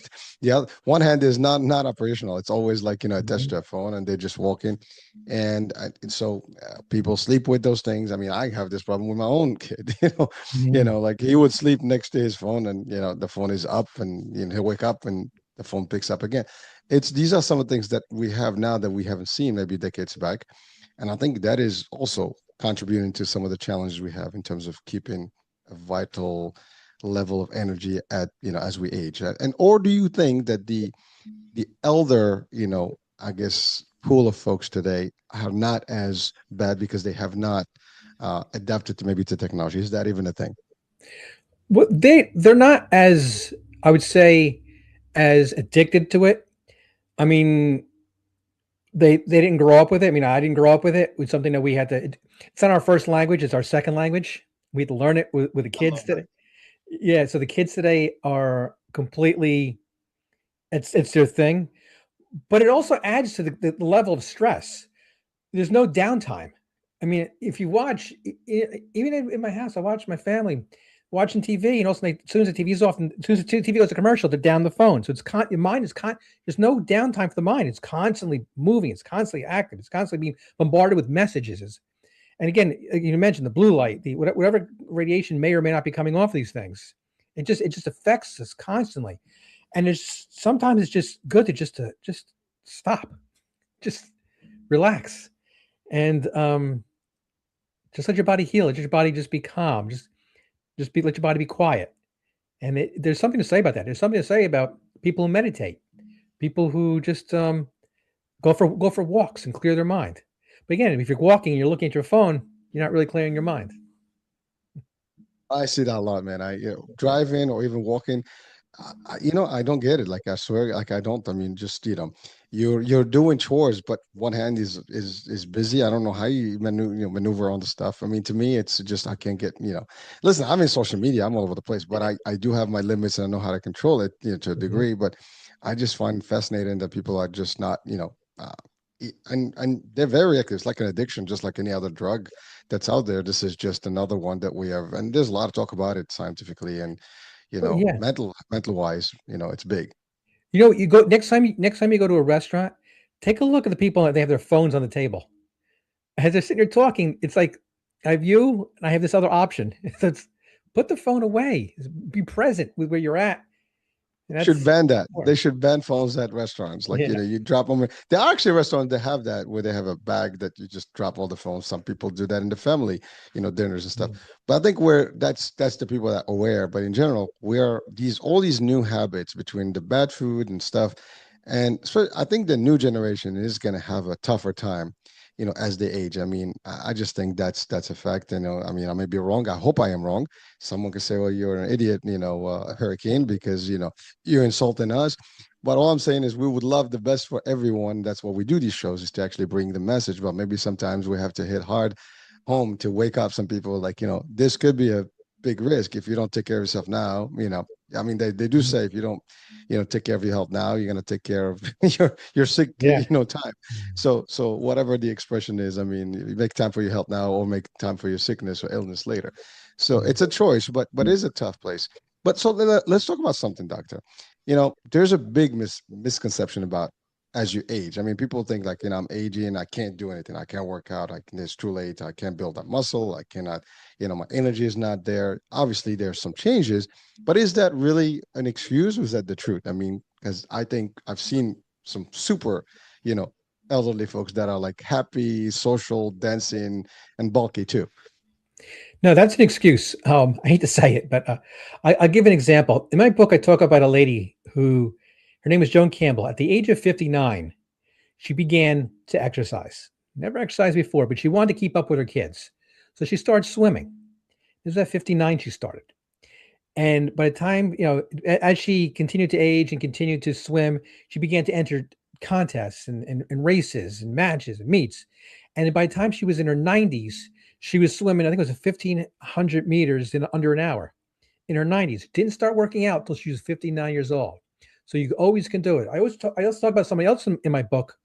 the other one hand is not operational. It's always like attached to Mhm. a phone, and they're just walking. And so people sleep with those things. I mean, I have this problem with my own kid. Mhm. Like he would sleep next to his phone, and the phone is up, and he'll wake up, and the phone picks up again. It's These are some of the things that we have now that we haven't seen maybe decades back, and I think that is also contributing to some of the challenges we have in terms of keeping a vital level of energy at as we age. And or do you think that the elder, I guess, pool of folks today are not as bad because they have not adapted to maybe to technology? Is that even a thing? What they're not as, I would say, as addicted to it. I mean, they didn't grow up with it. I mean, I didn't grow up with it. It's something that we had to. It's not our first language. It's our second language. We had to learn it with the I kids love that. today. Yeah, so the kids today are completely. It's their thing, but it also adds to the level of stress. There's no downtime. I mean, if you watch, even in my house, I watch my family watching TV, and also as soon as the TV is off, and as soon as the TV goes to commercial, they're down the phone. So your mind is there's no downtime for the mind. It's constantly moving. It's constantly active. It's constantly being bombarded with messages. And again, you mentioned the blue light, the whatever radiation may or may not be coming off these things. It just affects us constantly. And sometimes it's just good to just stop. Just relax, and just let your body heal. Let your body just be calm. Let your body be quiet. And there's something to say about that. There's something to say about people who meditate, people who just go for walks and clear their mind. But again, if you're walking and you're looking at your phone, you're not really clearing your mind. I see that a lot, man. Driving or even walking. I don't get it. Like I swear, like I don't. I mean, just you're doing chores, but one hand is busy. I don't know how you maneuver on the stuff. I mean, to me, it's just I can't get. Listen, I'm in social media. I'm all over the place, but I do have my limits and I know how to control it, to a Mhm. degree. But I just find fascinating that people are just not, and they're very active. It's like an addiction, just like any other drug that's out there. This is just another one that we have, and there's a lot of talk about it scientifically and But yeah, mental wise, it's big. you go next time you go to a restaurant, take a look at the people that they have their phones on the table. As they're sitting here talking, it's like I have you and I have this other option. It's put the phone away. Be present with where you're at. And Should that's ban that. They important. should ban phones at restaurants. Like, Yeah. you drop them. There are actually restaurants that have that where they have a bag that you just drop all the phones. Some people do that in the family, dinners and stuff. Mhm. But I think that's the people that are aware. But in general, we are all these new habits between the bad food and stuff. And so I think the new generation is going to have a tougher time, as they age. I mean, I just think that's a fact. I mean, I may be wrong. I hope I am wrong. Someone could say, well, you're an idiot, Hurricane, because, you're insulting us. But all I'm saying is we would love the best for everyone. That's what we do these shows, is to actually bring the message. But maybe sometimes we have to hit hard home to wake up some people, like, this could be a big risk if you don't take care of yourself now. I mean, they do Mhm. say if you don't, take care of your health now, you're going to take care of your sick, Yeah. time. So whatever the expression is, I mean, you make time for your health now or make time for your sickness or illness later. So Mhm. it's a choice, but it's a tough place. But so let's talk about something, doctor. There's a big misconception about as you age. I mean, people think like, I'm aging, I can't do anything, I can't work out, it's too late, I can't build that muscle, I cannot, my energy is not there. Obviously, there's some changes, but is that really an excuse or is that the truth? I mean, because I think I've seen some super, you know, elderly folks that are like happy, social, dancing, and bulky too. No, that's an excuse. I hate to say it, but I'll give an example. In my book, I talk about a lady who, her name was Joan Campbell. At the age of 59, she began to exercise. Never exercised before, but she wanted to keep up with her kids. So she started swimming. This was at 59 she started. And by the time, as she continued to age and continued to swim, she began to enter contests and races and matches and meets. And by the time she was in her 90s, she was swimming, I think it was a 1,500 meters in under an hour in her 90s. Didn't start working out until she was 59 years old. So you always can do it. I also talk about somebody else in my book.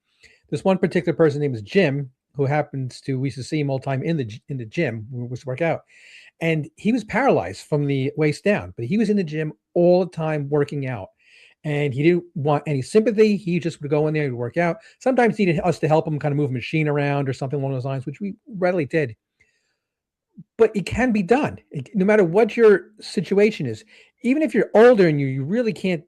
This one particular person named is Jim, who happens to, we used to see him all the time in the gym when we used to work out, and he was paralyzed from the waist down, but he was in the gym all the time working out. And he didn't want any sympathy. He just would go in there and work out. Sometimes he needed us to help him kind of move a machine around or something along those lines, which we readily did. But it can be done, no matter what your situation is. Even if you're older and you really can't,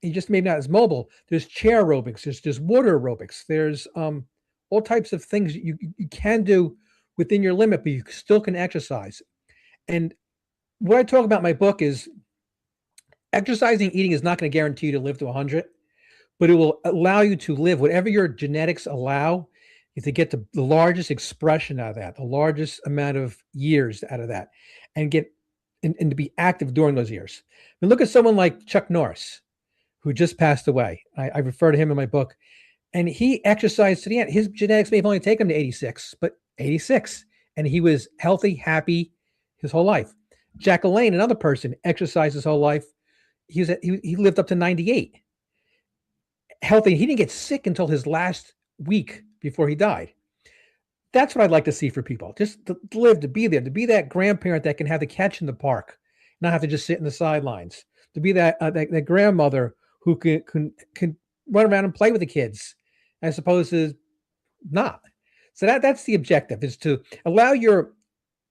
you just maybe not as mobile. There's chair aerobics. There's water aerobics. There's all types of things you can do within your limit, but you still can exercise. And what I talk about in my book is exercising, eating is not going to guarantee you to live to 100, but it will allow you to live whatever your genetics allow you to get the largest expression out of that, the largest amount of years out of that, and get and to be active during those years. And look at someone like Chuck Norris, who just passed away. I refer to him in my book, and he exercised to the end. His genetics may have only taken him to 86, but 86, and he was healthy, happy his whole life. Jack LaLanne, another person, exercised his whole life. He lived up to 98, healthy. He didn't get sick until his last week before he died. That's what I'd like to see for people. Just to live, to be there, to be that grandparent that can have the catch in the park, not have to just sit in the sidelines. To be that grandmother who can run around and play with the kids, as opposed to not. So that's the objective, is to allow your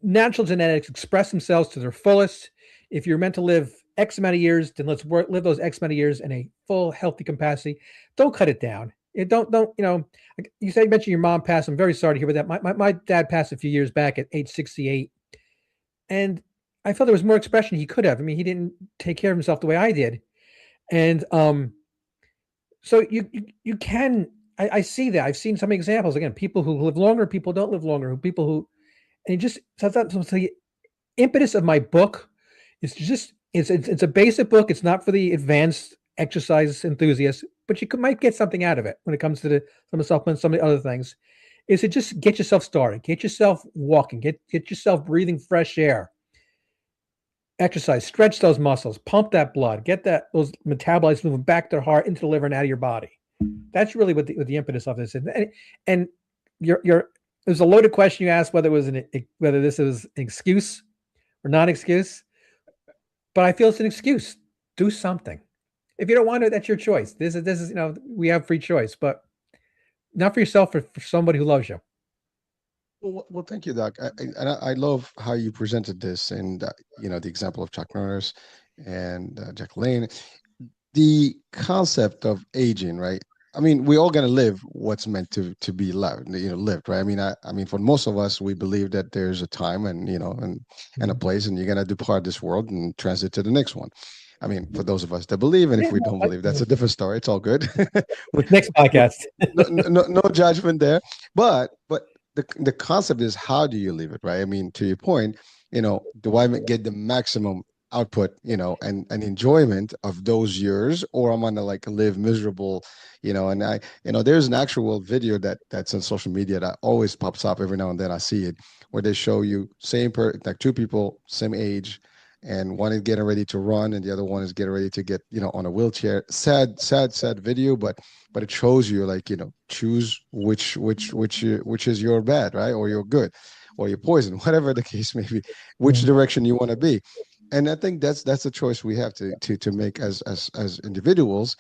natural genetics express themselves to their fullest. If you're meant to live X amount of years, then live those X amount of years in a full, healthy capacity. Don't cut it down. Don't like you said, you mentioned your mom passed. I'm very sorry to hear about that. My dad passed a few years back at age 68, and I felt there was more expression he could have. I mean, he didn't take care of himself the way I did, and so you can. I see that. I've seen some examples. Again, people who live longer, people don't live longer. People who and just so the impetus of my book is just it's a basic book. It's not for the advanced exercise enthusiasts, but might get something out of it when it comes to some of the supplements, some of the other things. Is to just get yourself started, get yourself walking, get yourself breathing fresh air, exercise, stretch those muscles, pump that blood, get those metabolites moving back to the heart, into the liver, and out of your body. That's really what the impetus of this is. And your it was a loaded question you asked whether this was an excuse or not excuse, but I feel it's an excuse. Do something. If you don't want to, that's your choice. This is we have free choice, but not for yourself, for somebody who loves you. Well, thank you, Doc. I love how you presented this, and the example of Chuck Norris and Jack Lane. The concept of aging, right? I mean, we're all gonna live what's meant to be lived, right? I mean, for most of us, we believe that there's a time and and a place, and you're gonna depart this world and transit to the next one. I mean, for those of us that believe, and if we don't believe, that's a different story. It's all good. Next podcast. No judgment there, but the concept is, how do you live it, right? I mean, to your point, do I get the maximum output, and enjoyment of those years, or I'm gonna like live miserable, and there's an actual video that's on social media that always pops up every now and then. I see it, where they show you like two people same age, and one is getting ready to run and the other one is getting ready to get on a wheelchair. Sad video, but it shows you, like, choose which is your bad, right, or your good, or your poison, whatever the case may be, which direction you want to be. And I think that's a choice we have to make as individuals.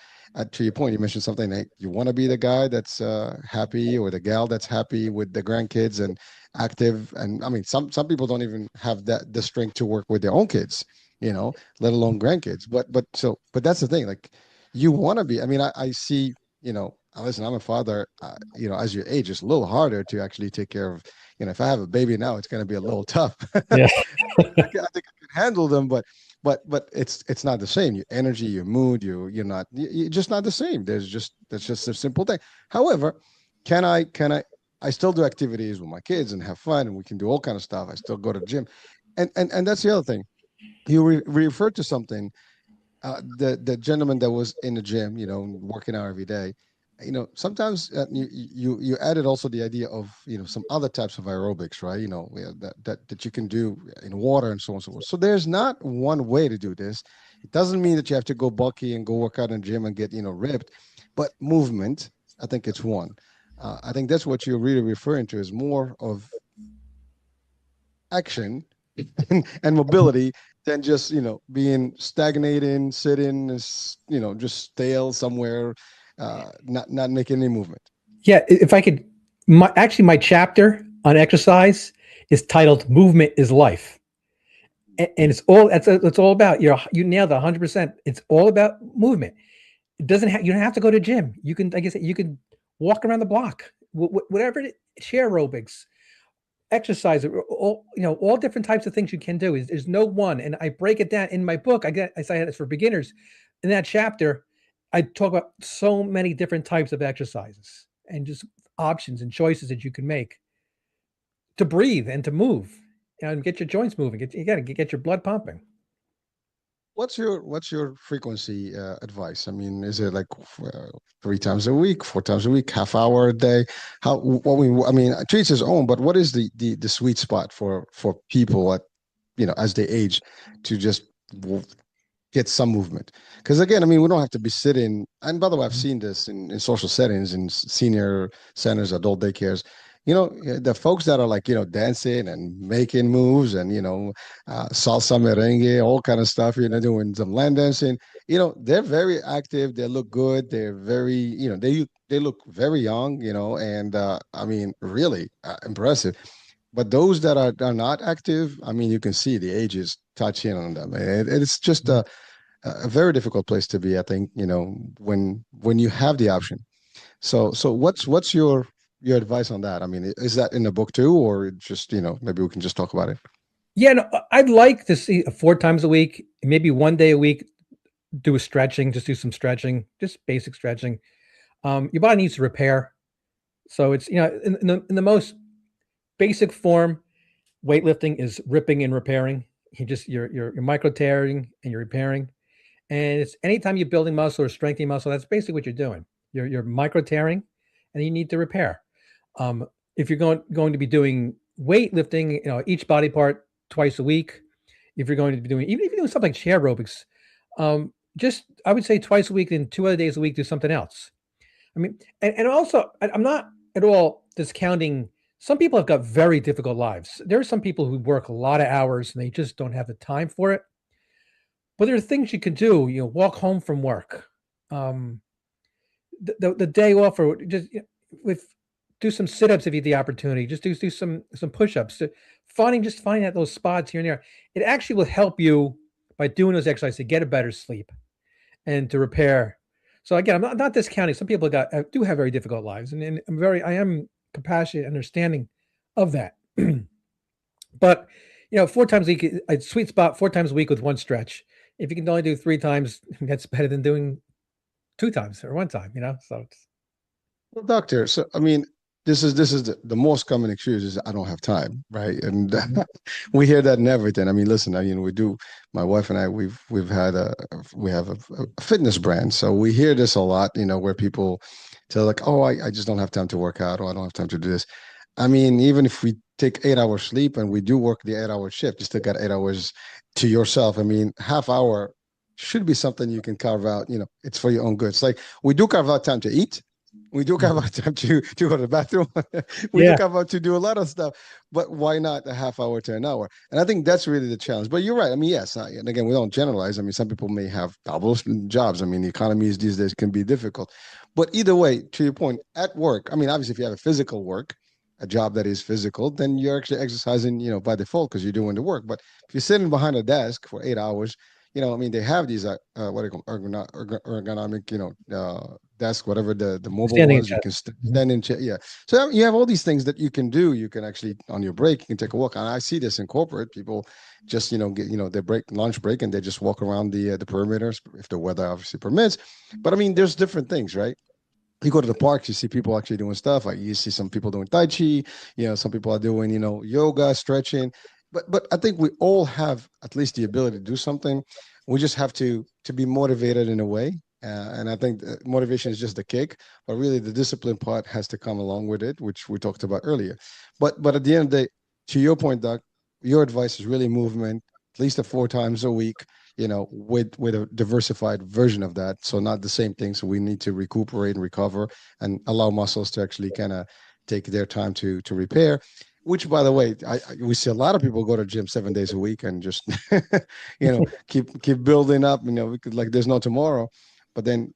To your point, you mentioned something like you want to be the guy that's happy, or the gal that's happy with the grandkids and active. And I mean, some people don't even have the strength to work with their own kids, let alone grandkids. But that's the thing. Like, you want to be. I mean, I see. Listen, I'm a father. As you age, it's a little harder to actually take care of. If I have a baby now, it's going to be a little tough. Yeah. I think I can handle them, but it's not the same. Your energy, your mood, you're just not the same. That's just a simple thing. However, I still do activities with my kids and have fun, and we can do all kind of stuff. I still go to the gym, and that's the other thing. You referred to something, the gentleman that was in the gym, working out every day. Sometimes you added also the idea of some other types of aerobics, right? That you can do in water and so on and so forth. So there's not one way to do this. It doesn't mean that you have to go bulky and go work out in the gym and get ripped, but movement, I think it's one. I think that's what you're really referring to, is more of action and mobility than just being stagnating, sitting, just stale somewhere, not making any movement. Yeah, if I could, my chapter on exercise is titled "Movement is Life," and it's all about you nailed it 100%. It's all about movement. It doesn't have you don't have to go to gym. You can, like I said, you can walk around the block, whatever chair aerobics, exercise, all different types of things you can do. There's no one, and I break it down in my book. I say it's for beginners. In that chapter, I talk about so many different types of exercises and just options and choices that you can make to breathe and to move and get your joints moving. You got to get your blood pumping. What's your frequency advice? I mean, is it like 3 times a week, 4 times a week, half hour a day? How what we I mean, to each his own. But what is the sweet spot for people at as they age, to just get some movement? Because again, I mean, we don't have to be sitting. And by the way, I've seen this in social settings, in senior centers, adult daycares. The folks that are like dancing and making moves, and salsa, merengue, all kind of stuff. Doing some land dancing. They're very active. They look good. They're very they look very young. And I mean, really impressive. But those that are not active, I mean, you can see the age is touching on them. It's just a very difficult place to be, I think, when you have the option. So what's your advice on that? I mean, is that in the book too, or just, maybe we can just talk about it? Yeah, no, I'd like to see 4 times a week, maybe one day a week, do a stretching, just do some stretching, just basic stretching. Your body needs to repair. So it's, in the most basic form, weightlifting is ripping and repairing. You're micro tearing and you're repairing. And it's anytime you're building muscle or strengthening muscle, that's basically what you're doing. You're micro tearing, and you need to repair. Um, if you're going to be doing weightlifting, each body part twice a week. If you're going to be doing, even if you're doing something like chair aerobics, just I would say twice a week, and 2 other days a week do something else. I mean, and also I'm not at all discounting. Some people have got very difficult lives. There are some people who work a lot of hours and they just don't have the time for it. But there are things you can do. Walk home from work, um, the day off, or just with do some sit ups if you have the opportunity. Just do some push ups. Finding out those spots here and there. It actually will help you by doing those exercises to get a better sleep and to repair. So again, I'm not discounting. Some people do have very difficult lives, and I am compassionate, understanding of that. But 4 times a week, a sweet spot, 4 times a week with one stretch. If you can only do 3 times, that's better than doing 2 times or one time. So it's Well, doctor, so I mean, this is the most common excuse is I don't have time, right? And Mhm. we hear that in everything. I mean, listen, I mean, we do. My wife and I, we've had we have a fitness brand, so we hear this a lot. Where people tell like, oh, I just don't have time to work out, or I don't have time to do this. I mean, even if we take 8 hours sleep and we do work the 8 hour shift, you still got 8 hours to yourself. I mean, half hour should be something you can carve out. It's for your own good. It's like we do carve out time to eat. We do carve Mhm. out time to go to the bathroom. We do Yeah. carve out to do a lot of stuff, but why not a half hour to an hour? And I think that's really the challenge. But you're right. I mean, yes, and again, we don't generalize. I mean, some people may have double jobs. I mean, the economies these days can be difficult. But either way, to your point, at work, I mean, obviously, if you have a physical work, a job that is physical, then you're actually exercising, by default because you're doing the work. But if you're sitting behind a desk for 8 hours, I mean, they have these what do you call ergonomic, desk, whatever the mobile Standing ones. at You can chest. Mhm. stand in chair, yeah. So you have all these things that you can do. You can actually on your break, you can take a walk. And I see this in corporate people, just get their lunch break, and they just walk around the perimeters if the weather obviously permits. But I mean, there's different things, right? You go to the parks, you see people actually doing stuff. Like you see some people doing tai chi, some people are doing, yoga, stretching. But I think we all have at least the ability to do something. We just have to be motivated in a way. And I think motivation is just the kick, but really the discipline part has to come along with it, which we talked about earlier. But at the end of the day, to your point, Doc, your advice is really movement, at least 4 times a week, with a diversified version of that. So not the same thing. So we need to recuperate and recover and allow muscles to actually kind of take their time to repair. Which, by the way, we see a lot of people go to gym 7 days a week and just keep building up. We could like there's no tomorrow, but then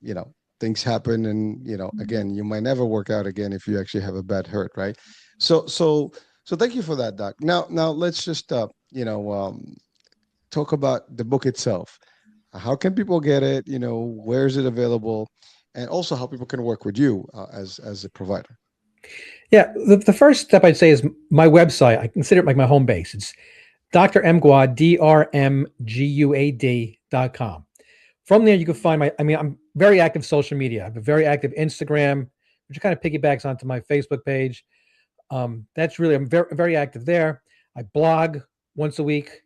things happen, and again you might never work out again if you actually have a bad hurt, right? So thank you for that, Doc. Now let's just talk about the book itself. How can people get it? Where is it available? And also how people can work with you as a provider. Yeah. The first step I'd say is my website. I consider it like my home base. It's Dr. Mguad, DRMGUAD.com. From there, you can find I'm very active social media. I have a very active Instagram, which kind of piggybacks onto my Facebook page. I'm very active there. I blog once a week.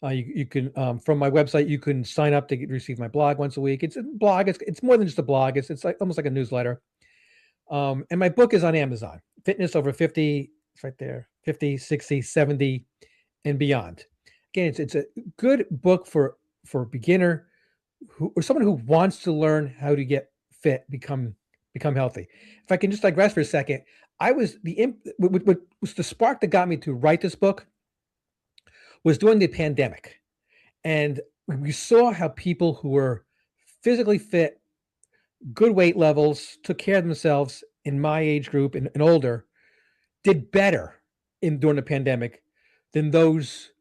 You can from my website you can sign up to receive my blog once a week. It's a blog. It's more than just a blog. It's like almost like a newsletter. And my book is on Amazon. Fitness over 50. It's right there. 50, 60, 70, and beyond. Again, it's a good book for a beginner or someone who wants to learn how to get fit, become healthy. If I can just digress for a second, I was what was the spark that got me to write this book was during the pandemic. And we saw how people who were physically fit, good weight levels, took care of themselves in my age group and older, did better in during the pandemic than those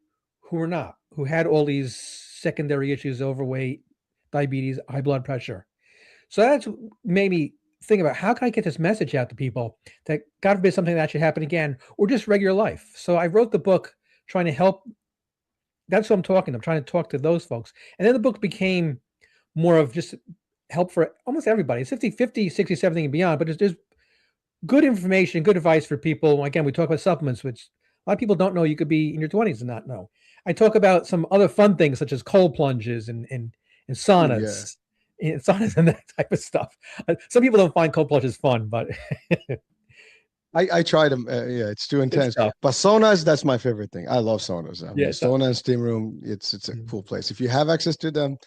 who were not, who had all these secondary issues, overweight, diabetes, high blood pressure. So that's made me think about how can I get this message out to people that God forbid something that should happen again, or just regular life. So I wrote the book trying to help. That's what I'm talking. I'm trying to talk to those folks. And then the book became more of just help for almost everybody. It's 50, 50, 60, 70, and beyond. But there's good information, good advice for people. Again, we talk about supplements, which a lot of people don't know you could be in your 20s and not know. I talk about some other fun things such as cold plunges and Ooh, yeah. saunas and that type of stuff. Some people don't find cold plunges fun, but I tried them. Yeah, it's too good intense. stuff. But saunas, that's my favorite thing. I love saunas. I mean, Yeah. sauna and steam room, it's a cool place. If you have access to them,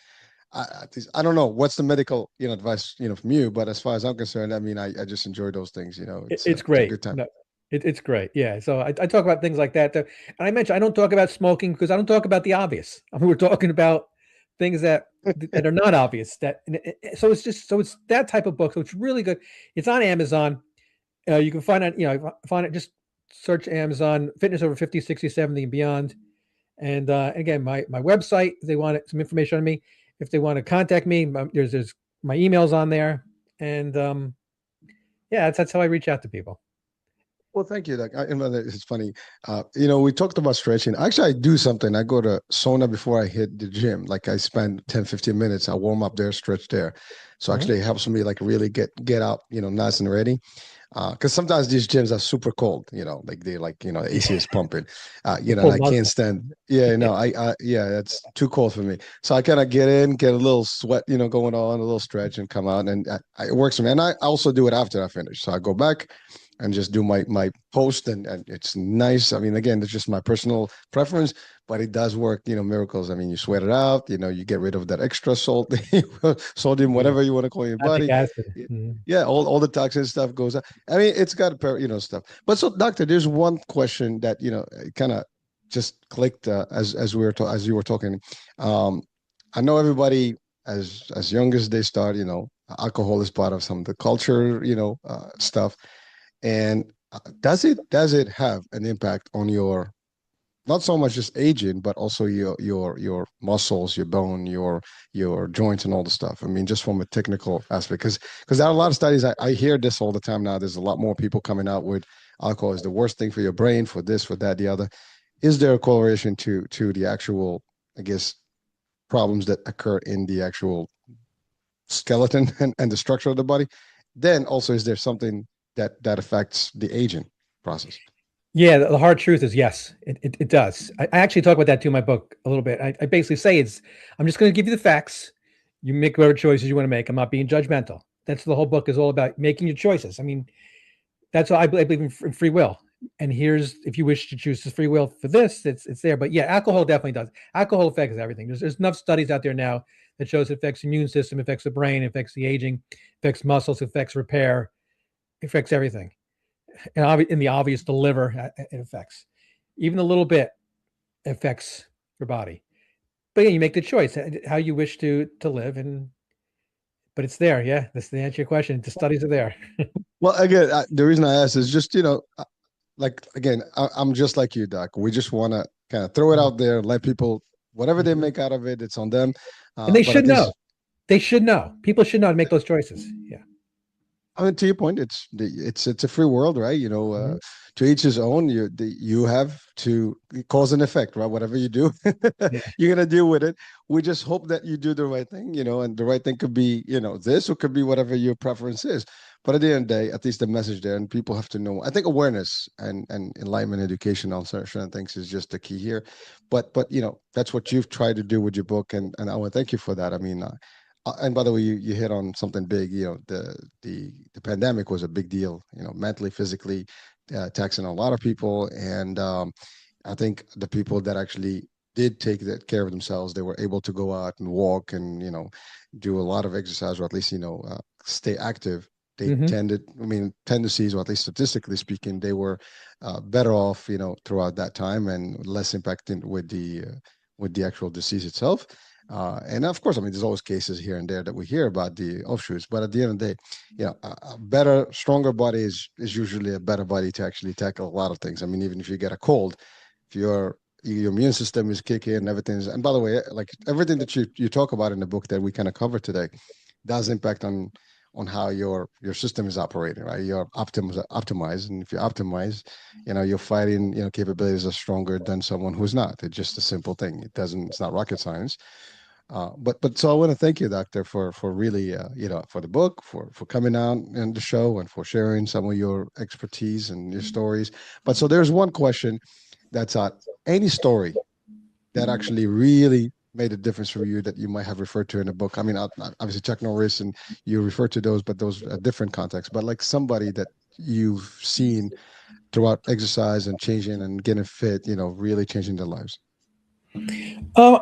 I don't know what's the medical advice from you, but as far as I'm concerned, I mean, I just enjoy those things. It's It's a great. good time. No, it's great. Yeah. So I talk about things like that. And I mentioned I don't talk about smoking because I don't talk about the obvious. I mean, we're talking about things that are not obvious. So it's just so it's that type of book. So it's really good. It's on Amazon. You can find it. Find it. Just search Amazon Fitness over 50, 60, 70, and beyond. And again, my website. If they want some information on me, if they want to contact me, there's my emails on there. And yeah, that's how I reach out to people. Well, thank you. Like, it's funny. We talked about stretching. Actually, I do something. I go to sauna before I hit the gym. Like I spend 10, 15 minutes. I warm up there, stretch there. So Mhm. actually, it helps me like really get out, nice and ready. Because sometimes these gyms are super cold, like they like, AC is pumping, The and cold I can't muscle. stand, yeah, no, yeah, that's too cold for me. So I kind of get in, get a little sweat, going on, a little stretch and come out. And it works for me. And I also do it after I finish. So I go back and just do my post and it's nice. I mean, again, it's just my personal preference, but it does work, miracles. I mean, you sweat it out, you get rid of that extra salt, sodium, Yeah. whatever you want to call your Lactic body. acid. Mhm. Yeah, all the toxin stuff goes out. I mean, it's got stuff. But so, doctor, there's one question that kind of just clicked as as you were talking. Um, I know everybody as young as they start, alcohol is part of some of the culture, stuff. And does it have an impact on your not so much just aging, but also your muscles, your bone, your joints, and all the stuff. I mean, just from a technical aspect, because there are a lot of studies. I hear this all the time now. There's a lot more people coming out with alcohol is the worst thing for your brain, for this, for that, the other. Is there a correlation to the actual, I guess, problems that occur in the actual skeleton and the structure of the body? Then also, is there something that affects the aging process? Yeah, the hard truth is yes, it does. I actually talk about that too in my book a little bit. I basically say I'm just going to give you the facts. You make whatever choices you want to make. I'm not being judgmental. That's the whole book is all about making your choices. I mean, that's why I believe in free will. And here's if you wish to choose free will for this, it's there. But yeah, alcohol definitely does. Alcohol affects everything. There's enough studies out there now that shows it affects the immune system, affects the brain, affects the aging, affects muscles, affects repair, affects everything. And in the obvious, the liver it affects. Even a little bit affects your body. But yeah, you make the choice how you wish to live, and but it's there. Yeah, that's the answer to your question. The studies are there. Well, again, the reason I asked is just like again, I'm just like you, Doc. We just want to kind of throw it out there, let people whatever they Mhm. make out of it, it's on them. And they But should at know. least They should know. People should know to make those choices. Yeah. I mean, to your point, it's a free world, right? Mhm. To each his own. You have to cause and effect, right? Whatever you do, Yeah. you're gonna deal with it. We just hope that you do the right thing, and the right thing could be, this or could be whatever your preference is. But at the end of the day, at least the message there, and people have to know. I think awareness and enlightenment, education on certain things is just the key here. But that's what you've tried to do with your book, and I want to thank you for that. I mean, and by the way, you hit on something big. The pandemic was a big deal. Mentally, physically, taxing a lot of people, and I think the people that actually did take that care of themselves, they were able to go out and walk and do a lot of exercise, or at least stay active. They Hmm. tended, I mean, tendencies, or at least statistically speaking, they were better off, throughout that time and less impacted with the actual disease itself. And of course, I mean, there's always cases here and there that we hear about the offshoots, but at the end of the day, a better, stronger body is usually a better body to actually tackle a lot of things. I mean, even if you get a cold, if your immune system is kicking and everything's, and by the way, like everything that you talk about in the book that we kind of cover today, does impact on how your system is operating, right? You're optimized, and if you optimize, your fighting, capabilities are stronger than someone who's not. It's just a simple thing. It's not rocket science. But so I want to thank you, Doctor, for really, for the book, for coming out and the show, and for sharing some of your expertise and your stories. But so there's one question that's any story that actually really made a difference for you that you might have referred to in a book. I mean, obviously Chuck Norris, and you refer to those, but those are different contexts. But like somebody that you've seen throughout exercise and changing and getting fit, really changing their lives. Uh,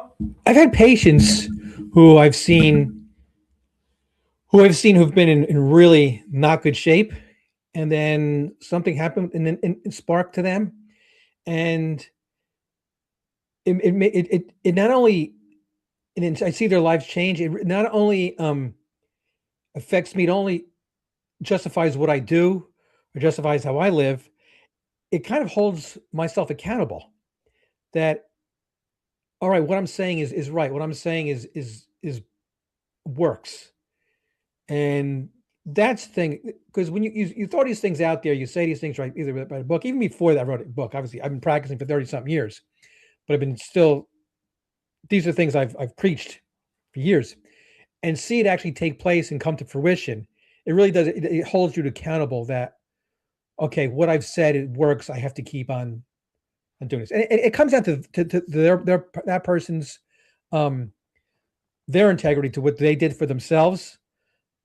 I've had patients who I've seen who've been in really not good shape, and then something happened and then it sparked to them, and it not only and I see their lives change. It not only affects me, it only justifies what I do or justifies how I live. It kind of holds myself accountable that all right, what I'm saying is right. What I'm saying is works. And that's the thing, because when you throw these things out there, you say these things, right? Either by a book, even before that, I wrote a book. Obviously, I've been practicing for 30 something years, but I've been still, these are things I've preached for years, and see it actually take place and come to fruition. It really does. It holds you accountable that, okay, what I've said, it works. I have to keep on doing this. And it comes down to their that person's, um, their integrity to what they did for themselves,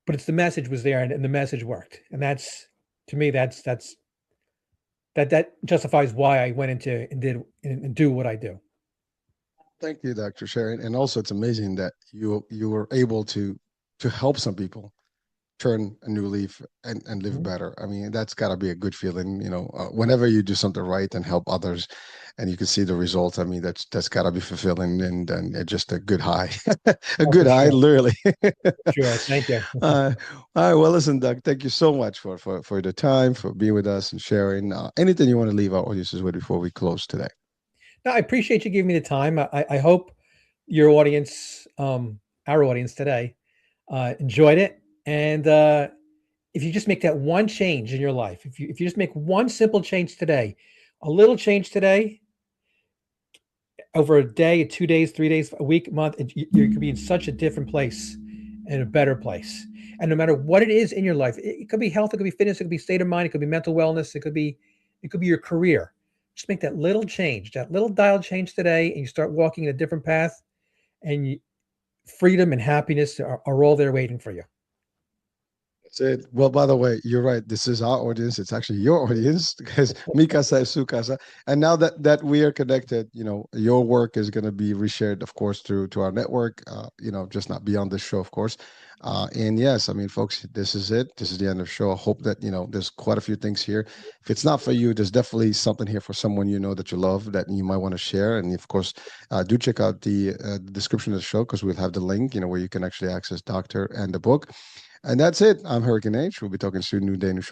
but it's the message was there and the message worked. And that's, to me, that justifies why I went into and did and do what I do. Thank you, Dr. Sharon. And also, it's amazing that you were able to help some people turn a new leaf and live Mhm. better. I mean, that's got to be a good feeling, whenever you do something right and help others, and you can see the results. I mean, that's got to be fulfilling, and just a good high, a Oh, good for high, sure. literally. Sure. Thank you. All right. Well, listen, Doug, thank you so much for the time, for being with us and sharing. Anything you want to leave our audiences with before we close today? No, I appreciate you giving me the time. I hope your audience, our audience today, enjoyed it. And if you just make that one change in your life, if you just make one simple change today, a little change today, over a day, 2 days, 3 days, a week, a month, you could be in such a different place and a better place. And no matter what it is in your life, it could be health, it could be fitness, it could be state of mind, it could be mental wellness, it could be your career. Just make that little change, that little dial change today, and you start walking in a different path, and freedom and happiness are all there waiting for you. That's it. Well, by the way, you're right. This is our audience. It's actually your audience because mi casa es su casa. And now that we are connected, your work is going to be reshared, of course, through to our network. Just not beyond this show, of course. And yes, I mean, folks, this is it. This is the end of the show. I hope that there's quite a few things here. If it's not for you, there's definitely something here for someone that you love that you might want to share. And of course, do check out the description of the show because we'll have the link, where you can actually access Doctor and the book. And that's it. I'm Hurricane H. We'll be talking soon. New day, new show.